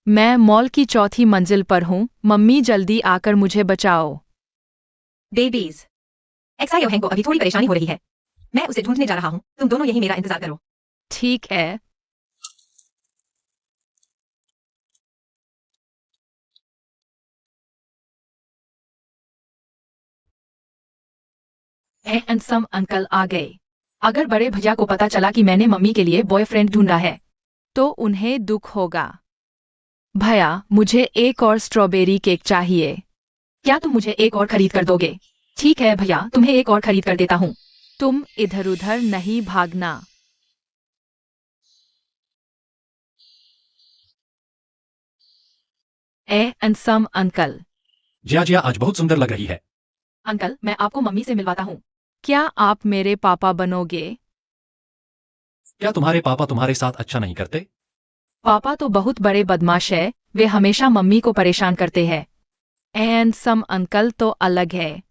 मैं मॉल की चौथी मंजिल पर हूँ। मम्मी जल्दी आकर मुझे बचाओ। बेबीज, एक्सायोहेंग को अभी थोड़ी परेशानी हो रही है। मैं उसे ढूंढने जा रहा हूँ, तुम दोनों यही मेरा इंतजार करो। ठीक है। हैंडसम अंकल आ गए। अगर बड़े भैया को पता चला कि मैंने मम्मी के लिए बॉयफ्रेंड ढूंढा है, तो उन्हें दुख होगा। भैया, मुझे एक और स्ट्रॉबेरी केक चाहिए। क्या तुम मुझे एक और खरीद कर दोगे? ठीक है भैया, तुम्हें एक और खरीद कर देता हूँ। तुम इधर उधर नहीं भागना। Handsome uncle. जिया आज बहुत सुंदर लग रही है। अंकल, मैं आपको मम्मी से मिलवाता हूँ। क्या आप मेरे पापा बनोगे? क्या तुम्हारे पापा तुम्हारे साथ अच्छा नहीं करते? पापा तो बहुत बड़े बदमाश है, वे हमेशा मम्मी को परेशान करते हैं। एंड सम अंकल तो अलग है।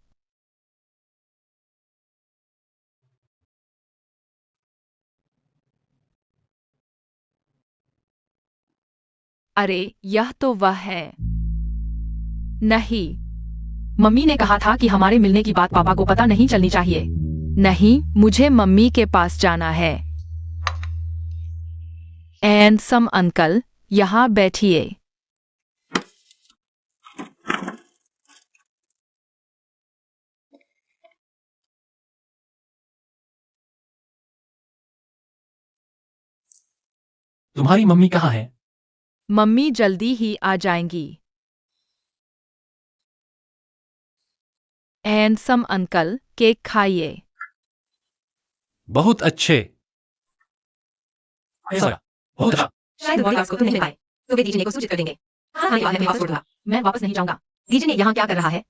अरे यह तो वह है। नहीं, मम्मी ने कहा था कि हमारे मिलने की बात पापा को पता नहीं चलनी चाहिए। नहीं, मुझे मम्मी के पास जाना है। एंड सम अंकल, यहाँ बैठिए। तुम्हारी मम्मी कहाँ है? मम्मी जल्दी ही आ जाएंगी। एंड सम अंकल, केक खाइए। बहुत अच्छे। ऐसा लगा। बहुत अच्छा। शायद तुम्हारी आवाज को तुम नहीं पाए, तो वे डीजे को सूचित कर देंगे। हाँ हाँ, ये बात मैं वापस छोड़ दूंगा। मैं वापस नहीं जाऊंगा। डीजे ने यहाँ क्या कर रहा है?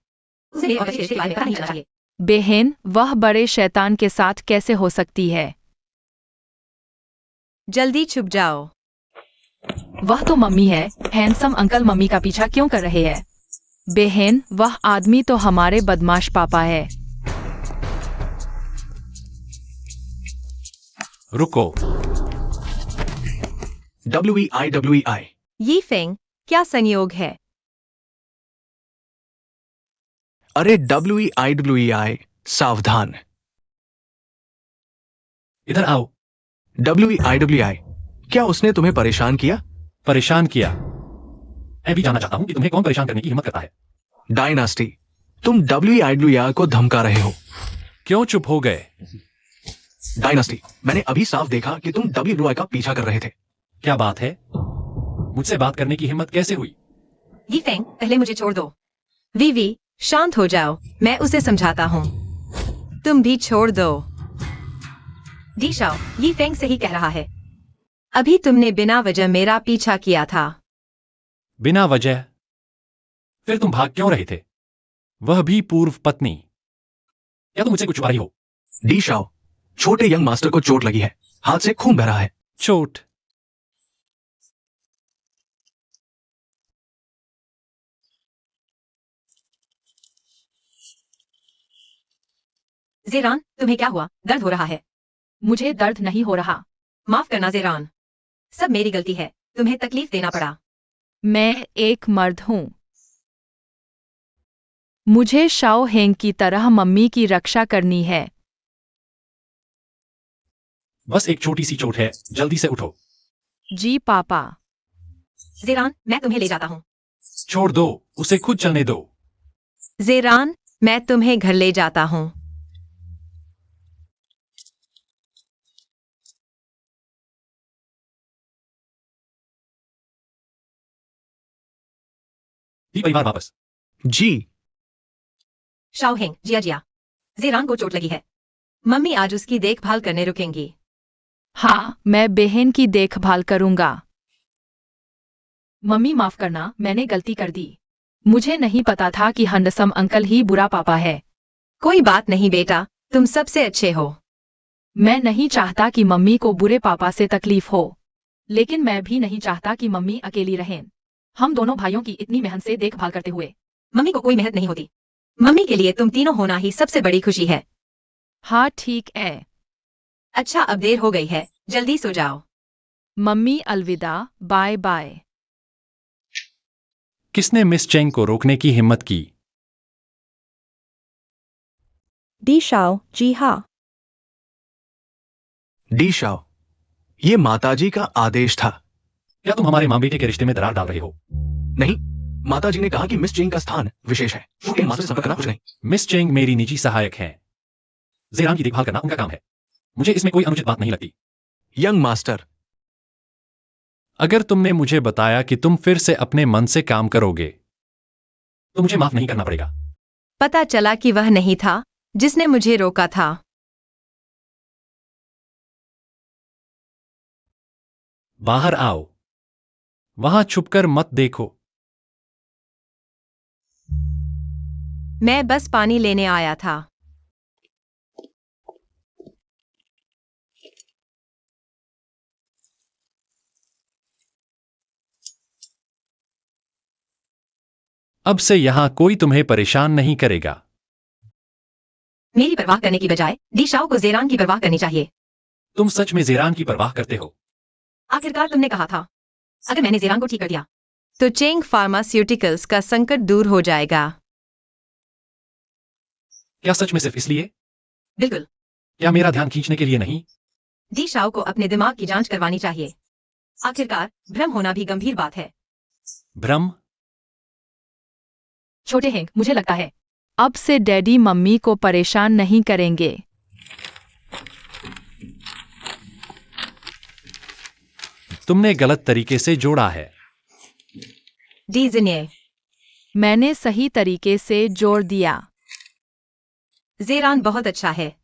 उसे मेरे और किसी रिश्ते के बारे में पता नहीं चलना चाहिए। बहन, वह बड़े शैतान के साथ कैसे हो सकती है? जल्दी छुप जाओ। वह तो मम्मी है। हैंडसम अंकल मम्मी का पीछा क्यों कर रहे हैं? बहन, वह आदमी तो हमारे बदमाश पापा है। रुको। WEI ये फेंग, क्या संयोग है? अरे WEI सावधान। इधर आओ। WEI क्या उसने तुम्हें परेशान किया? परेशान किया? मैं भी जानना चाहता हूँ कि तुम्हें कौन परेशान करने की हिम्मत करता है। डायनास्टी, तुम WEI को धमका रहे हो। क्यों चुप हो गए? डायनास्टी, मैंने अभी साफ देखा कि तुम WEI का पीछा कर रहे थे। क्या बात है? मुझसे बात करने की हिम्मत कैसे हुई? ये फेंग, पहले मुझे छोड़ दो। वीवी, शांत हो जाओ, मैं उसे समझाता हूँ। तुम भी छोड़ दो। डी शाओ, ये फेंग सही कह रहा है। अभी तुमने बिना वजह मेरा पीछा किया था। बिना वजह? फिर तुम भाग क्यों रहे थे? वह भी पूर्व पत्नी। क्या तुम मुझसे कुछ छुपा रही हो? डी शाओ, छोटे यंग मास्टर को चोट लगी है, हाथ से खून बह रहा है। चोट? जेरान, तुम्हें क्या हुआ? दर्द हो रहा है? मुझे दर्द नहीं हो रहा। माफ करना जेरान, सब मेरी गलती है, तुम्हें तकलीफ देना पड़ा। मैं एक मर्द हूँ। मुझे शाओ हेंग की तरह मम्मी की रक्षा करनी है। बस एक छोटी सी चोट है, जल्दी से उठो। जी पापा। जेरान, मैं तुम्हें ले जाता हूँ। छोड़ दो, उसे खुद चलने दो। जेरान, मैं तुम्हें घर ले जाता हूँ। ही परिवार वापस। जी। शाओ हेंग, जिया जिया, जेरान को चोट लगी है। मम्मी आज उसकी देखभाल करने रुकेंगी। हाँ, मैं बहन की देखभाल करूंगा। मम्मी माफ करना, मैंने गलती कर दी। मुझे नहीं पता था कि हंडसम अंकल ही बुरा पापा है। कोई बात नहीं बेटा, तुम सबसे अच्छे हो। मैं नहीं चाहता कि मम्मी को बुरे पापा से तकलीफ हो, लेकिन मैं भी नहीं चाहता कि मम्मी अकेली रहें। हम दोनों भाइयों की इतनी मेहनत से देखभाल करते हुए। मम्मी को कोई मेहनत नहीं होती। मम्मी के लिए तुम तीनों होना ही सबसे बड़ी खुशी है। हाँ ठीक है। अच्छा, अब देर हो गई है, जल्दी सो जाओ। मम्मी अलविदा, बाय बाय। किसने मिस चेंग को रोकने की हिम्मत की? डी शाओ, जी हाँ। डी शाओ, ये माताजी का आदेश था। क्या तुम हमारे माँ बेटे के रिश्ते में दरार डाल रहे हो? नहीं, माताजी ने कहा कि मिस चेंग का स्थान विशेष है, छोटे मास्टर से संपर्क करना कुछ नहीं। मिस चेंग मेरी निजी सहायक हैं। जेरान की देखभाल करना उनका काम है। मुझे इसमें कोई अनुचित बात नहीं लगती। यंग मास्टर, अगर तुमने मुझे बताया कि तुम फिर से अपने मन से काम करोगे, तो मुझे माफ नहीं करना पड़ेगा। पता चला कि वह नहीं था जिसने मुझे रोका था। बाहर आओ। वहां छुपकर मत देखो। मैं बस पानी लेने आया था। अब से यहां कोई तुम्हें परेशान नहीं करेगा। मेरी परवाह करने की बजाय डी शाओ को जेरान की परवाह करनी चाहिए। तुम सच में जेरान की परवाह करते हो? आखिरकार तुमने कहा था, अगर मैंने जेरान को ठीक कर दिया तो चेंग फार्मास्यूटिकल्स का संकट दूर हो जाएगा। क्या सच में सिर्फ इसलिए? बिल्कुल। क्या मेरा ध्यान खींचने के लिए नहीं? डी शाओ को अपने दिमाग की जांच करवानी चाहिए। आखिरकार भ्रम होना भी गंभीर बात है। भ्रम? छोटे हेंग, मुझे लगता है अब से डैडी मम्मी को परेशान नहीं करेंगे। तुमने गलत तरीके से जोड़ा है। डी जिन्ये, मैंने सही तरीके से जोड़ दिया। जेरान बहुत अच्छा है।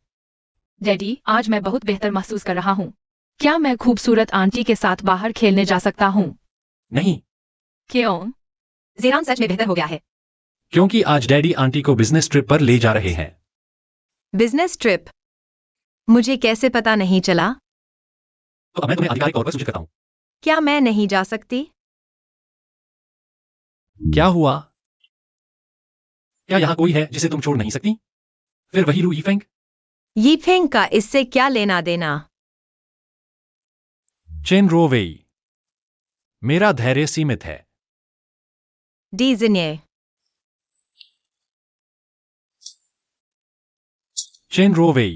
डैडी, आज मैं बहुत बेहतर महसूस कर रहा हूँ। क्या मैं खूबसूरत आंटी के साथ बाहर खेलने जा सकता हूँ? नहीं, क्यों? जेरान सच में बेहतर हो गया है। क्योंकि आज डैडी आंटी को बिजनेस ट्रिप पर ले जा रहे हैं। Business trip? मुझे कैसे पता नहीं चला? तो अब मैं तुम्हें आधिकारिक तौर पर सूचित करता हूँ। क्या मैं नहीं जा सकती? क्या हुआ? क्या यहाँ कोई है जिसे तुम छोड़ नहीं सकती? फिर वही लू यीफेंग? यीफेंग का इससे क्या लेना देना? चेन रोवेई, मेरा धैर्य सीमित है। डी जिन्ये, चेन रोवेई,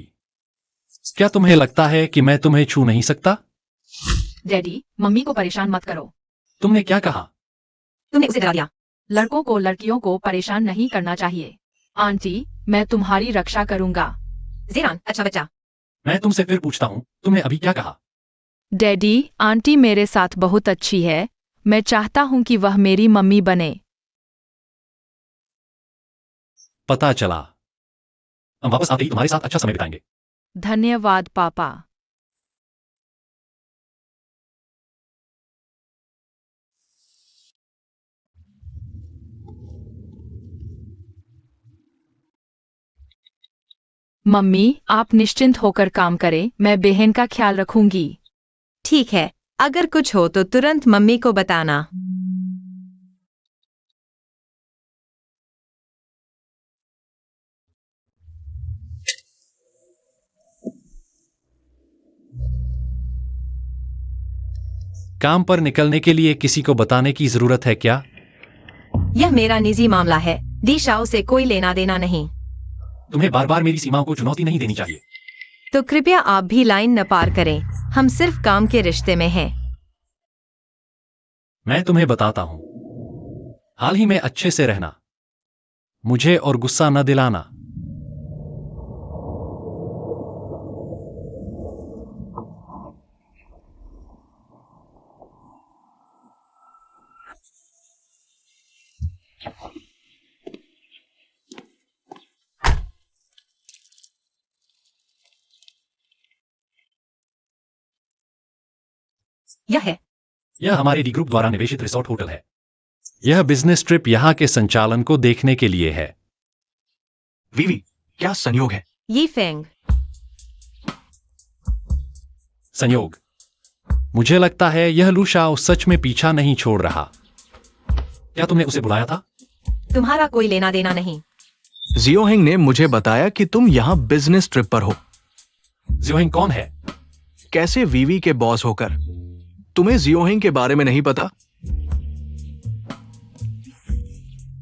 क्या तुम्हें लगता है कि मैं तुम्हें छू नहीं सकता? डैडी, मम्मी को परेशान मत करो। तुमने क्या कहा? तुमने उसे डरा दिया। लड़कों को लड़कियों को परेशान नहीं करना चाहिए। आंटी, मैं तुम्हारी रक्षा करूंगा। जेरान अच्छा बच्चा। मैं तुमसे फिर पूछता हूँ, तुमने अभी क्या कहा? डैडी, आंटी मेरे साथ बहुत अच्छी है। मैं चाहता हूँ कि वह मेरी मम्मी बने। पता चला। हम वापस आते ही तुम्हारे साथ अच्छा समय बिताएंगे। धन्यवाद पापा। मम्मी, आप निश्चिंत होकर काम करें, मैं बहन का ख्याल रखूंगी। ठीक है, अगर कुछ हो तो तुरंत मम्मी को बताना। काम पर निकलने के लिए किसी को बताने की जरूरत है क्या? यह मेरा निजी मामला है। डी शाओ से कोई लेना देना नहीं। तुम्हें बार बार मेरी सीमाओं को चुनौती नहीं देनी चाहिए। तो कृपया आप भी लाइन न पार करें। हम सिर्फ काम के रिश्ते में हैं। मैं तुम्हें बताता हूं, हाल ही में अच्छे से रहना, मुझे और गुस्सा न दिलाना। यह हमारे डी ग्रुप द्वारा निवेशित रिसोर्ट होटल है। यह बिजनेस ट्रिप यहां के संचालन को देखने के लिए है। वीवी, क्या संयोग है? यीफेंग, संयोग? मुझे लगता है यह लूशाओ सच में पीछा नहीं छोड़ रहा। क्या तुमने उसे बुलाया था? तुम्हारा कोई लेना देना नहीं। जियोहिंग ने मुझे बताया कि तुम यहाँ बिजनेस ट्रिप पर हो। जियोहिंग कौन है? कैसे वीवी के बॉस होकर? तुम्हें जियोहिंग के बारे में नहीं पता?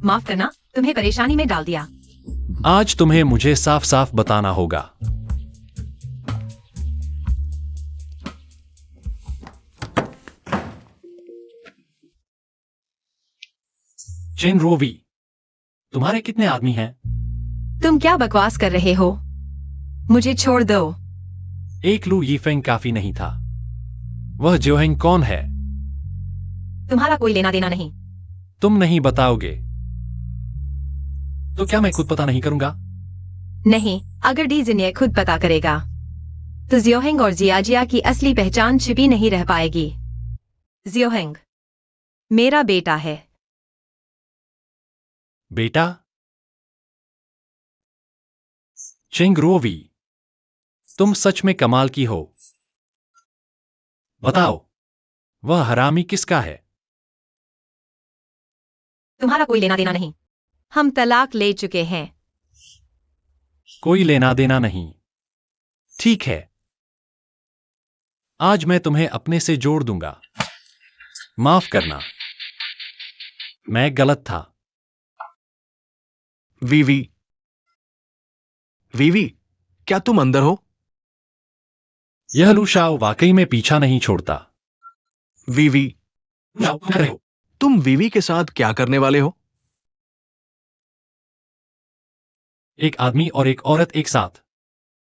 माफ करना, तुम्हें परेशानी में डाल दिया। आज तुम्हें मुझे साफ साफ बताना होगा। चेन रोवी, तुम्हारे कितने आदमी हैं? तुम क्या बकवास कर रहे हो? मुझे छोड़ दो। एक लू यीफेंग काफी नहीं था। वह जियोहिंग कौन है? तुम्हारा कोई लेना देना नहीं। तुम नहीं बताओगे तो क्या मैं खुद पता नहीं करूंगा? नहीं, अगर डी जिन्ये खुद पता करेगा तो जियोहिंग और जियाजिया की असली पहचान छिपी नहीं रह पाएगी। जियोहिंग मेरा बेटा है। बेटा? चेंग रोवी, तुम सच में कमाल की हो। बताओ, वह हरामी किसका है? तुम्हारा कोई लेना देना नहीं। हम तलाक ले चुके हैं। कोई लेना देना नहीं। ठीक है, आज मैं तुम्हें अपने से जोड़ दूंगा। माफ करना, मैं गलत था। वीवी, वीवी, क्या तुम अंदर हो? यह लूशाओ वाकई में पीछा नहीं छोड़ता। वीवी, जाओ, क्या कर रहे हो? तुम वीवी के साथ क्या करने वाले हो? एक आदमी और एक औरत एक साथ।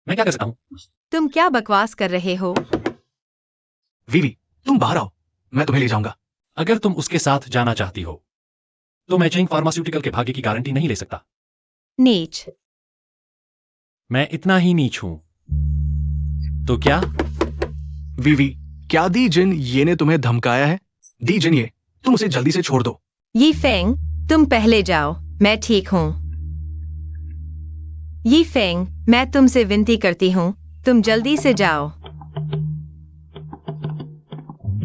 मैं क्या कर सकता हूं? तुम क्या बकवास कर रहे हो? वीवी, तुम बाहर आओ, मैं तुम्हें ले जाऊंगा। अगर तुम उसके साथ जाना चाहती हो तो मैं चेंग फार्मास्यूटिकल के भाग्य की गारंटी नहीं ले सकता। नीच। मैं इतना ही नीच हूं। तो क्या? वीवी, क्या दी जिन ये ने तुम्हें धमकाया है? दी जिन ये, तुम उसे जल्दी से छोड़ दो। यी फेंग, तुम पहले जाओ, मैं ठीक हूँ। यी फेंग, मैं तुमसे विनती करती हूँ, तुम जल्दी से जाओ।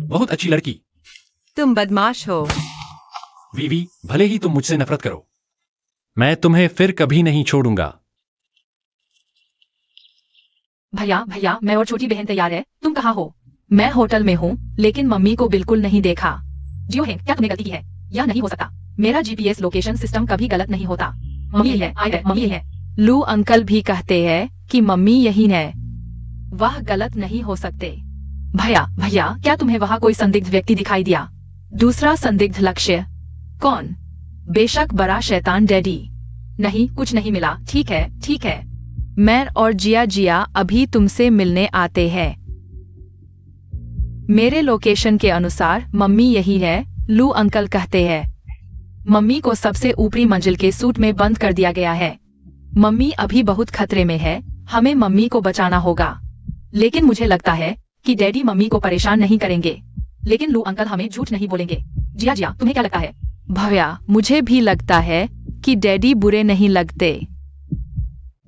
बहुत अच्छी लड़की। तुम बदमाश हो। वीवी, भले ही तुम मुझसे नफरत करो, मैं तुम्हें फिर कभी नहीं छोड़ूंगा। भैया भैया, मैं और छोटी बहन तैयार है। तुम कहाँ हो? मैं होटल में हूँ, लेकिन मम्मी को बिल्कुल नहीं देखा। जियो है, क्या तुमने गलती की है? यह नहीं हो सकता। मेरा जीपीएस लोकेशन सिस्टम कभी गलत नहीं होता। मम्मी यही है, आई है, मम्मी यही है। लू अंकल भी कहते हैं कि मम्मी यही है। वह गलत नहीं हो सकते। भैया भैया, क्या तुम्हें वहाँ कोई संदिग्ध व्यक्ति दिखाई दिया? दूसरा संदिग्ध लक्ष्य कौन? बेशक बड़ा शैतान डैडी। नहीं, कुछ नहीं मिला। ठीक है ठीक है, मैं और जिया अभी तुमसे मिलने आते हैं। मेरे लोकेशन के अनुसार मम्मी यही है, लू अंकल कहते हैं। मम्मी को सबसे ऊपरी मंजिल के सूट में बंद कर दिया गया है। मम्मी अभी बहुत खतरे में है, हमें मम्मी को बचाना होगा। लेकिन मुझे लगता है कि डैडी मम्मी को परेशान नहीं करेंगे, लेकिन लू अंकल हमें झूठ नहीं बोलेंगे। जिया, तुम्हें क्या लगता है? भैया, मुझे भी लगता है कि डैडी बुरे नहीं लगते।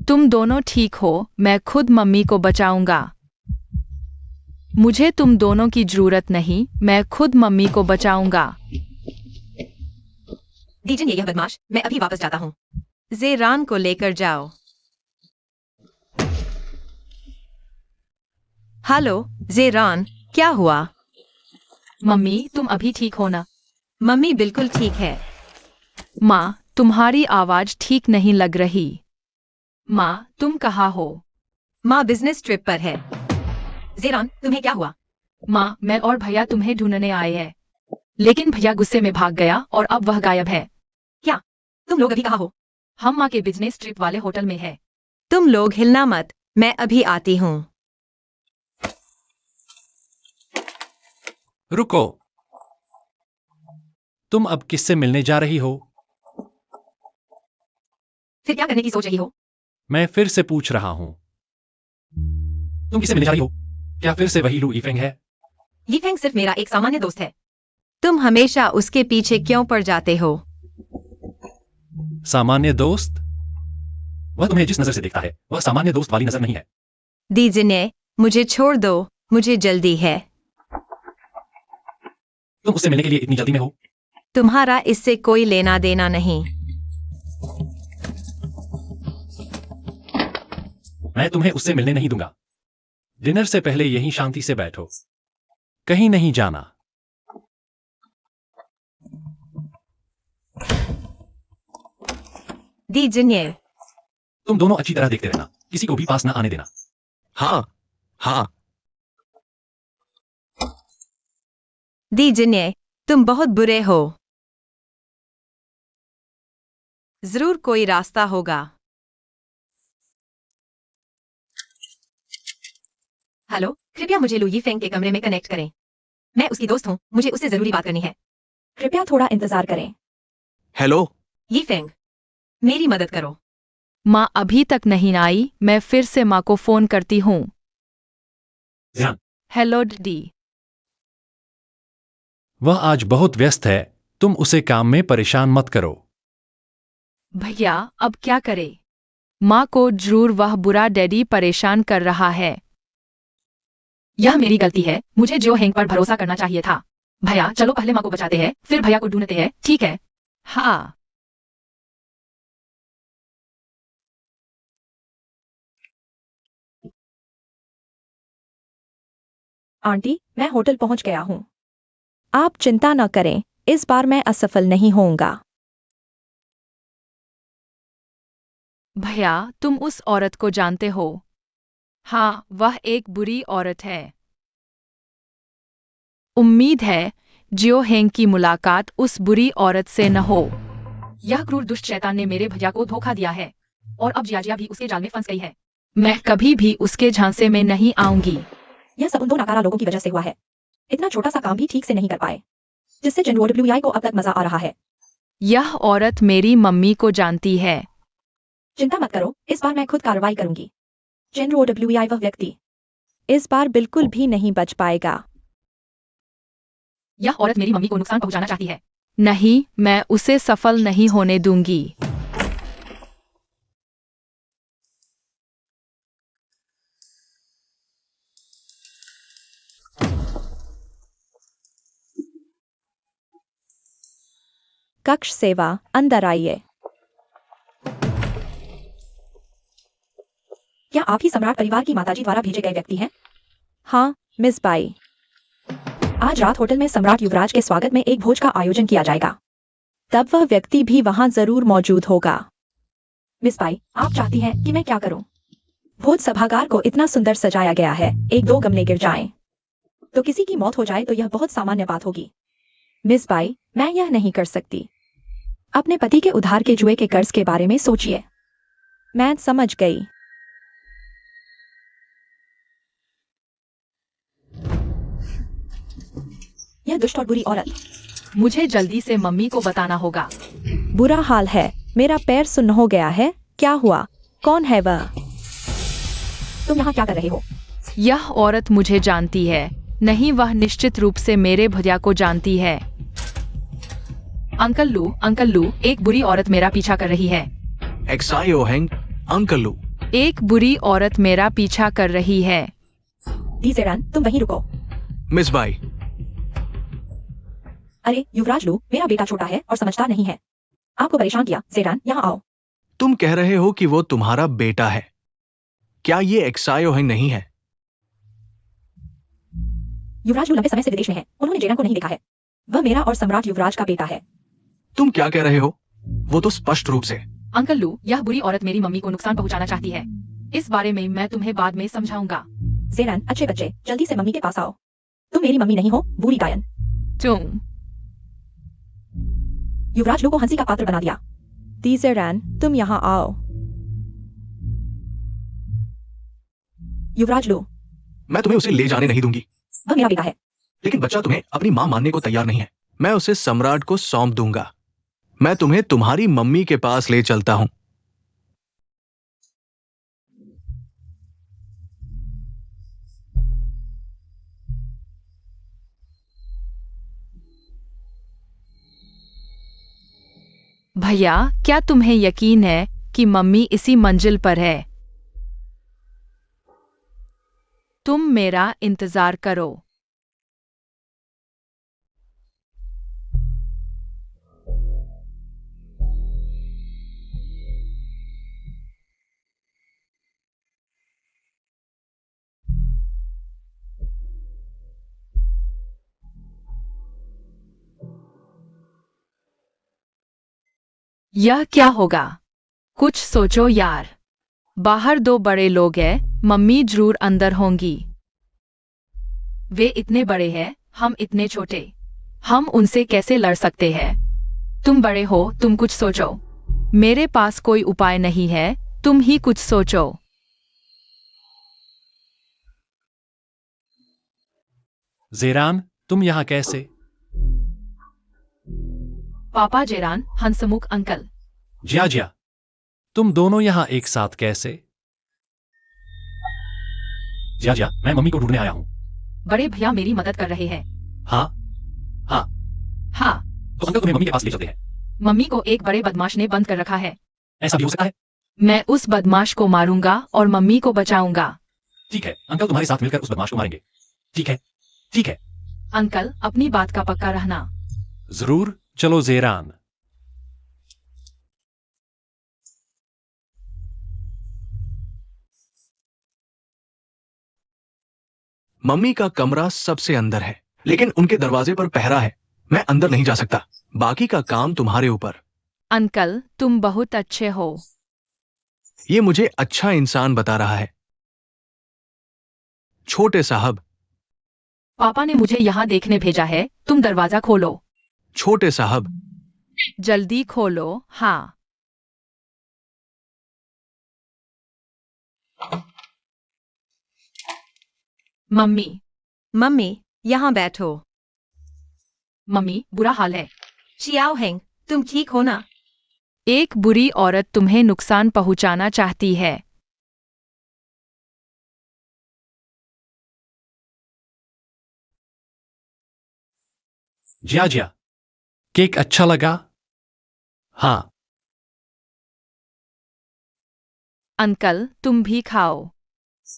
तुम दोनों ठीक हो, मैं खुद मम्मी को बचाऊंगा। मुझे तुम दोनों की जरूरत नहीं, मैं खुद मम्मी को बचाऊंगा। दीजिए यह बदमाश, मैं अभी वापस जाता हूँ। ज़ेरान को लेकर जाओ। हेलो ज़ेरान, क्या हुआ? मम्मी, तुम अभी ठीक हो ना? मम्मी बिल्कुल ठीक है। माँ, तुम्हारी आवाज ठीक नहीं लग रही। माँ, तुम कहाँ हो? माँ बिजनेस ट्रिप पर है। ज़ेरान, तुम्हें क्या हुआ? माँ, मैं और भैया तुम्हें ढूंढने आए हैं, लेकिन भैया गुस्से में भाग गया और अब वह गायब है। क्या? तुम लोग अभी कहाँ हो? हम माँ के बिजनेस ट्रिप वाले होटल में है। तुम लोग हिलना मत, मैं अभी आती हूँ। रुको, तुम अब किससे मिलने जा रही हो? फिर क्या करने की सोच रही हो? मैं फिर से पूछ रहा हूं, तुम किससे मिलने जा रही हो? क्या फिर से वही लू यीफेंग है? यीफेंग सिर्फ मेरा एक सामान्य दोस्त है। तुम हमेशा उसके पीछे क्यों पड़ जाते हो? सामान्य दोस्त? वह तुम्हें जिस नजर से देखता है वह सामान्य दोस्त वाली नजर नहीं है। दीजिए, मुझे छोड़ दो, मुझे जल्दी है। तुम उससे मिलने के लिए इतनी जल्दी में हो? तुम्हारा इससे कोई लेना देना नहीं। मैं तुम्हें उससे मिलने नहीं दूंगा। डिनर से पहले यहीं शांति से बैठो, कहीं नहीं जाना। दीजिए। तुम दोनों अच्छी तरह देखते रहना, किसी को भी पास ना आने देना। हाँ हाँ। दीजिए, तुम बहुत बुरे हो। जरूर कोई रास्ता होगा। हेलो, कृपया मुझे लू यीफेंग के कमरे में कनेक्ट करें। मैं उसकी दोस्त हूँ, मुझे उससे जरूरी बात करनी है। कृपया थोड़ा इंतजार करें। हेलो, यीफेंग, मेरी मदद करो। माँ अभी तक नहीं आई, मैं फिर से माँ को फोन करती हूँ। ध्यान, हेलो डी। वह आज बहुत व्यस्त है, तुम उसे काम में परेशान मत करो। भैया, अब क्या करे? माँ को जरूर वह बुरा डैडी परेशान कर रहा है। यह मेरी गलती है, मुझे जो हेंग पर भरोसा करना चाहिए था। भैया, चलो पहले माँ को बचाते हैं, फिर भैया को ढूंढते हैं, ठीक है? हाँ। आंटी, मैं होटल पहुंच गया हूँ। आप चिंता न करें, इस बार मैं असफल नहीं होऊंगा। भैया, तुम उस औरत को जानते हो? हाँ, वह एक बुरी औरत है। उम्मीद है जियो हेंग की मुलाकात उस बुरी औरत से न हो। यह क्रूर दुष्ट शैतान ने मेरे भैया को धोखा दिया है और अब जियाजिया भी उसके जाल में फंस गई है। मैं कभी भी उसके झांसे में नहीं आऊंगी। यह सब उन दो नाकारा लोगों की वजह से हुआ है। इतना छोटा सा काम भी ठीक से नहीं कर पाए, जिससे JNWI को अब तक मजा आ रहा है। यह औरत मेरी मम्मी को जानती है। चिंता मत करो, इस बार मैं खुद कार्रवाई करूंगी। JNWI वह व्यक्ति इस बार बिल्कुल भी नहीं बच पाएगा। यह औरत मेरी मम्मी को नुकसान पहुंचाना चाहती है। नहीं, मैं उसे सफल नहीं होने दूंगी। कक्ष सेवा, अंदर आइए। क्या आप ही सम्राट परिवार की माताजी द्वारा भेजे गए व्यक्ति हैं? हाँ, मिस बाई। आज रात होटल में सम्राट युवराज के स्वागत में एक भोज का आयोजन किया जाएगा। तब वह व्यक्ति भी वहां जरूर मौजूद होगा। मिस बाई, आप चाहती हैं कि मैं क्या करूं? भोज सभागार को इतना सुंदर सजाया गया है, एक दो गमले गिर जाएं, तो किसी की मौत हो जाए तो यह बहुत सामान्य बात होगी। मिस बाई, मैं यह नहीं कर सकती। अपने पति के उधार के जुए के कर्ज के बारे में सोचिए। मैं समझ गई। यह दुष्ट और बुरी औरत। मुझे जल्दी से मम्मी को बताना होगा। बुरा हाल है, मेरा पैर सुन्न हो गया है। क्या हुआ? कौन है वह? तुम यहाँ क्या कर रहे हो? यह औरत मुझे जानती है। नहीं, वह निश्चित रूप से मेरे भैया को जानती है। अंकल लू, एक बुरी औरत मेरा पीछा कर रही है। एक्सायो हेंग, अंकल लू। एक बुरी औरत मेरा पीछा कर रही है। दी सेडान, तुम वहीं रुको। मिस बाई, अरे युवराज लू, मेरा बेटा छोटा है और समझदार नहीं है। आपको परेशान किया। सेडान, यहाँ आओ। तुम कह रहे हो कि वो तुम्हारा बेटा है? क्या ये एक्सायो हेंग नहीं है? युवराज लू लंबे समय से विदेश में है, उन्होंने जेडन को नहीं देखा है। वह मेरा और सम्राट युवराज का बेटा है। तुम क्या कह रहे हो? वो तो स्पष्ट रूप से। अंकल लू, यह बुरी औरत मेरी मम्मी को नुकसान पहुंचाना चाहती है। इस बारे में मैं तुम्हें बाद में समझाऊंगा। सेडान, अच्छे बच्चे, जल्दी से मम्मी के पास आओ। तुम मेरी मम्मी नहीं हो, बुरी डायन। तुम युवराज लू को हंसी का पात्र बना दिया। तीजरैन, तुम यहाँ आओ। युवराज लू, मैं तुम्हें उसे ले जाने नहीं दूंगी। वह मेरा बेटा है। लेकिन बच्चा तुम्हें अपनी मां मानने को तैयार नहीं है। मैं उसे सम्राट को सौंप दूंगा। मैं तुम्हें तुम्हारी मम्मी के पास ले चलता हूं। भैया, क्या तुम्हें यकीन है कि मम्मी इसी मंजिल पर है? तुम मेरा इंतजार करो। यह क्या होगा? कुछ सोचो यार। बाहर दो बड़े लोग हैं, मम्मी जरूर अंदर होंगी। वे इतने बड़े हैं, हम इतने छोटे। हम उनसे कैसे लड़ सकते हैं? तुम बड़े हो, तुम कुछ सोचो। मेरे पास कोई उपाय नहीं है, तुम ही कुछ सोचो। जेरान, तुम यहाँ कैसे? पापा जेरान, हंसमुख अंकल। जिया, तुम दोनों यहाँ एक साथ कैसे? जिया, मैं मम्मी को ढूंढने आया हूँ। बड़े भैया मेरी मदद कर रहे हैं। हाँ हाँ, हाँ, तो अंकल तुम्हें मम्मी के पास ले चलते हैं। मम्मी को एक बड़े बदमाश ने बंद कर रखा है। ऐसा भी हो सकता है। मैं उस बदमाश को मारूंगा और मम्मी को बचाऊंगा। ठीक है, अंकल तुम्हारे साथ मिलकर उस बदमाश को मारेंगे। ठीक है, ठीक है। अंकल, अपनी बात का पक्का रहना। जरूर। चलो जेरान। मम्मी का कमरा सबसे अंदर है, लेकिन उनके दरवाजे पर पहरा है। मैं अंदर नहीं जा सकता। बाकी का काम तुम्हारे ऊपर। अंकल तुम बहुत अच्छे हो। ये मुझे अच्छा इंसान बता रहा है। छोटे साहब। पापा ने मुझे यहाँ देखने भेजा है, तुम दरवाजा खोलो। छोटे साहब। जल्दी खोलो। हाँ। मम्मी। मम्मी, यहाँ बैठो। मम्मी बुरा हाल है। शियाओ हेंग, तुम ठीक हो ना? एक बुरी औरत तुम्हें नुकसान पहुंचाना चाहती है। जिया जिया, केक अच्छा लगा? हाँ। अंकल तुम भी खाओ।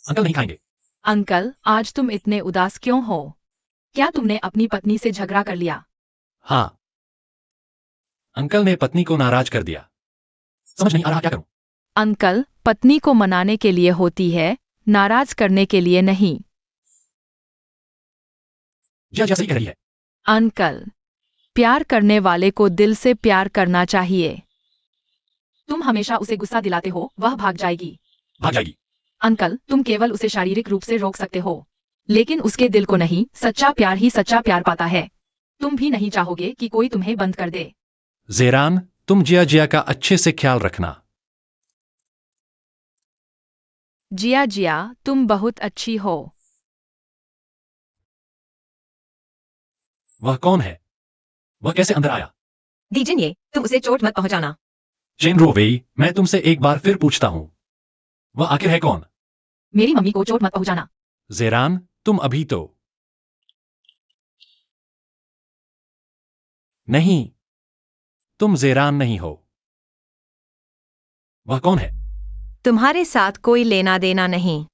अंकल नहीं खाएंगे। अंकल आज तुम इतने उदास क्यों हो? क्या तुमने अपनी पत्नी से झगड़ा कर लिया? हाँ। अंकल ने पत्नी को नाराज कर दिया। समझ नहीं आ रहा क्या करूं। अंकल पत्नी को मनाने के लिए होती है, नाराज करने के लिए नहीं। जिया जिया सही कह रही है। अंकल प्यार करने वाले को दिल से प्यार करना चाहिए। तुम हमेशा उसे गुस्सा दिलाते हो, वह भाग जाएगी। भाग जाएगी। अंकल तुम केवल उसे शारीरिक रूप से रोक सकते हो, लेकिन उसके दिल को नहीं। सच्चा प्यार ही सच्चा प्यार पाता है। तुम भी नहीं चाहोगे कि कोई तुम्हें बंद कर दे। जेरान तुम जिया जिया का अच्छे से ख्याल रखना। जिया जिया तुम बहुत अच्छी हो। वह कौन है? वह कैसे अंदर आया? दीजिए, तुम उसे चोट मत पहुंचाना। चेन रोवेई, मैं तुमसे एक बार फिर पूछता हूं, वह आखिर है कौन? मेरी मम्मी को चोट मत पहुंचाना। जेरान तुम अभी तो नहीं, तुम जेरान नहीं हो। वह कौन है? तुम्हारे साथ कोई लेना देना नहीं।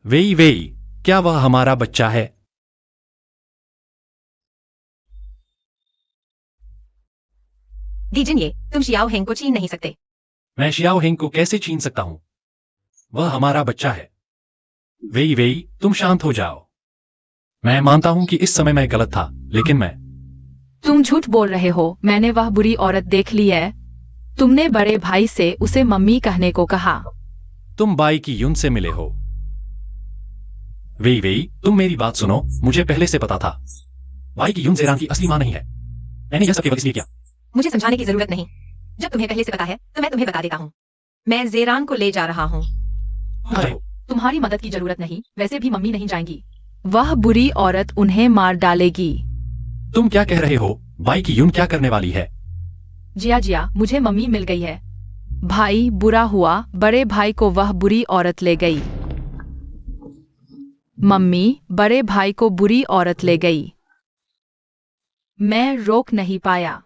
वेई वेई, क्या वह हमारा बच्चा है? दीजिए, तुम शियाओ हेंग को छीन नहीं सकते। मैं शियाओ हेंग को कैसे छीन सकता हूं? वह हमारा बच्चा है। वेई वेई, तुम शांत हो जाओ। मैं मानता हूं कि इस समय मैं गलत था, लेकिन मैं तुम झूठ बोल रहे हो। मैंने वह बुरी औरत देख ली है। तुमने बड़े भाई से उसे मम्मी कहने को कहा। तुम बाई की यून से मिले हो। वेई वेई, तुम मेरी बात सुनो। मुझे पहले से पता था, बाई की यून जेरान की असली मां नहीं है। मैंने यह सब केवल इसलिए किया। मुझे समझाने की जरूरत नहीं। जब तुम्हें पहले से पता है तो मैं तुम्हें बता देता हूँ। मैं जेरान को ले जा रहा हूँ। तुम रहे हो। तुम्हारी मदद की जरूरत नहीं, वैसे भी मम्मी नहीं जाएंगी। वह बुरी औरत उन्हें मार डालेगी। तुम क्या कह रहे हो? बाई की यून क्या करने वाली है? जिया जिया, मुझे मम्मी मिल गई है। भाई बुरा हुआ, बड़े भाई को वह बुरी औरत ले गई। मम्मी बड़े भाई को बुरी औरत ले गई। मैं रोक नहीं पाया।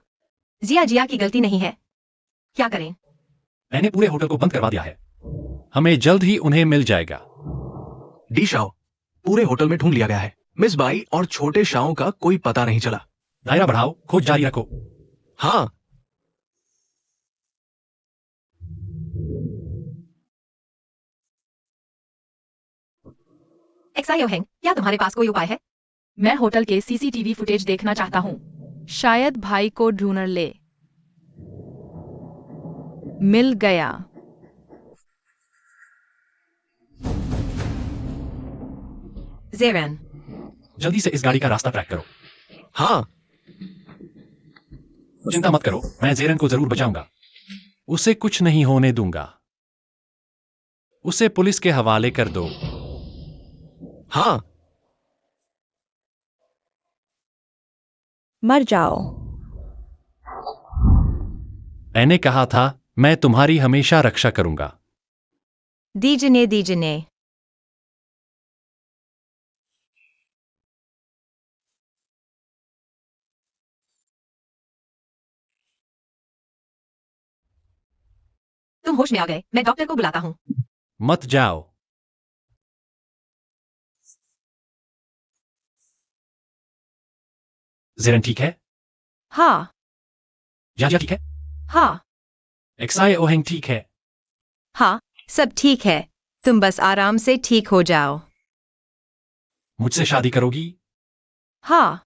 जिया जिया की गलती नहीं है। क्या करें? मैंने पूरे होटल को बंद करवा दिया है। हमें जल्द ही उन्हें मिल जाएगा। डी शाओ, पूरे होटल में ढूंढ लिया गया है। मिस बाई और छोटे शाओ का कोई पता नहीं चला। दायरा बढ़ाओ, खोज जारी रखो। हाँ। एक्सायो हेंग, क्या तुम्हारे पास कोई उपाय है? मैं होटल के सीसीटीवी फुटेज देखना चाहता हूँ। शायद भाई को ढूंढ ले। मिल गया। जेरान, जल्दी से इस गाड़ी का रास्ता ट्रैक करो। हाँ। चिंता मत करो, मैं जेरन को जरूर बचाऊंगा। उसे कुछ नहीं होने दूंगा। उसे पुलिस के हवाले कर दो। हाँ। मर जाओ। मैंने कहा था, मैं तुम्हारी हमेशा रक्षा करूंगा। दीजिए दीजिए। तुम होश में आ गए। मैं डॉक्टर को बुलाता हूँ। मत जाओ। जेरन ठीक है? हाँ जाजिया ठीक है? हाँ एक्साई ओहेंग ठीक है? हाँ, सब ठीक है। तुम बस आराम से ठीक हो जाओ। मुझसे शादी करोगी? हाँ।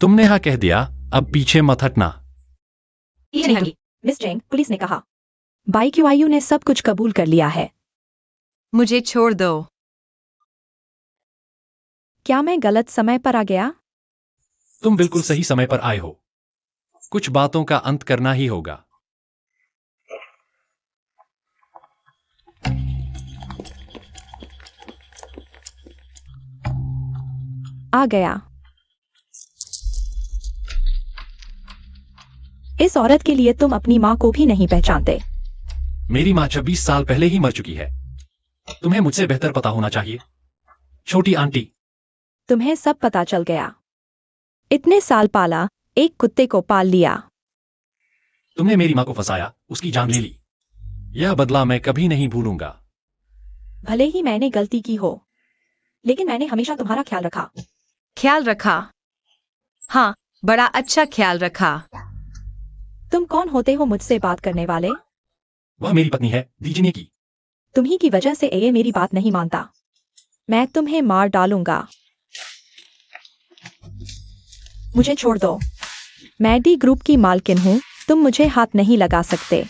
तुमने हाँ कह दिया, अब पीछे मत हटना। ये नहीं होगी, मिस चेंग, पुलिस ने कहा। बाईक्यूआईयू ने सब कुछ कबूल कर लिया है। मुझे छोड़ दो। क्या मैं गलत समय पर आ गया? तुम बिल्कुल सही समय पर आए हो। कुछ बातों का अंत करना ही होगा। आ गया। इस औरत के लिए तुम अपनी माँ को भी नहीं पहचानते। मेरी माँ 26 साल पहले ही मर चुकी है। तुम्हें मुझसे बेहतर पता होना चाहिए, छोटी आंटी। तुम्हें सब पता चल गया। इतने साल पाला, एक कुत्ते को पाल लिया। तुमने मेरी माँ को फंसाया, उसकी जान ले ली। यह बदला मैं कभी नहीं भूलूंगा। भले ही मैंने गलती की हो, लेकिन मैंने हमेशा तुम्हारा ख्याल रखा। ख्याल रखा? हाँ, बड़ा अच्छा ख्याल रखा। तुम कौन होते हो मुझसे बात करने वाले? वह मेरी पत्नी है, दीजिए की। तुम्ही की वजह से ये मेरी बात नहीं मानता। मैं तुम्हें मार डालूंगा। मुझे छोड़ दो। मैं डी ग्रुप की मालकिन हूँ, तुम मुझे हाथ नहीं लगा सकते।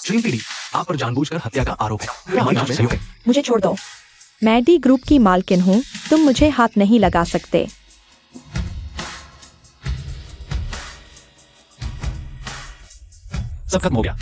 श्रीमती, आप पर जानबूझकर हत्या का आरोप है। यह हमारी जांच में सहयोग है। मुझे छोड़ दो। मैं डी ग्रुप की मालकिन हूँ, तुम मुझे हाथ नहीं लगा सकते। सब खत्म हो गया।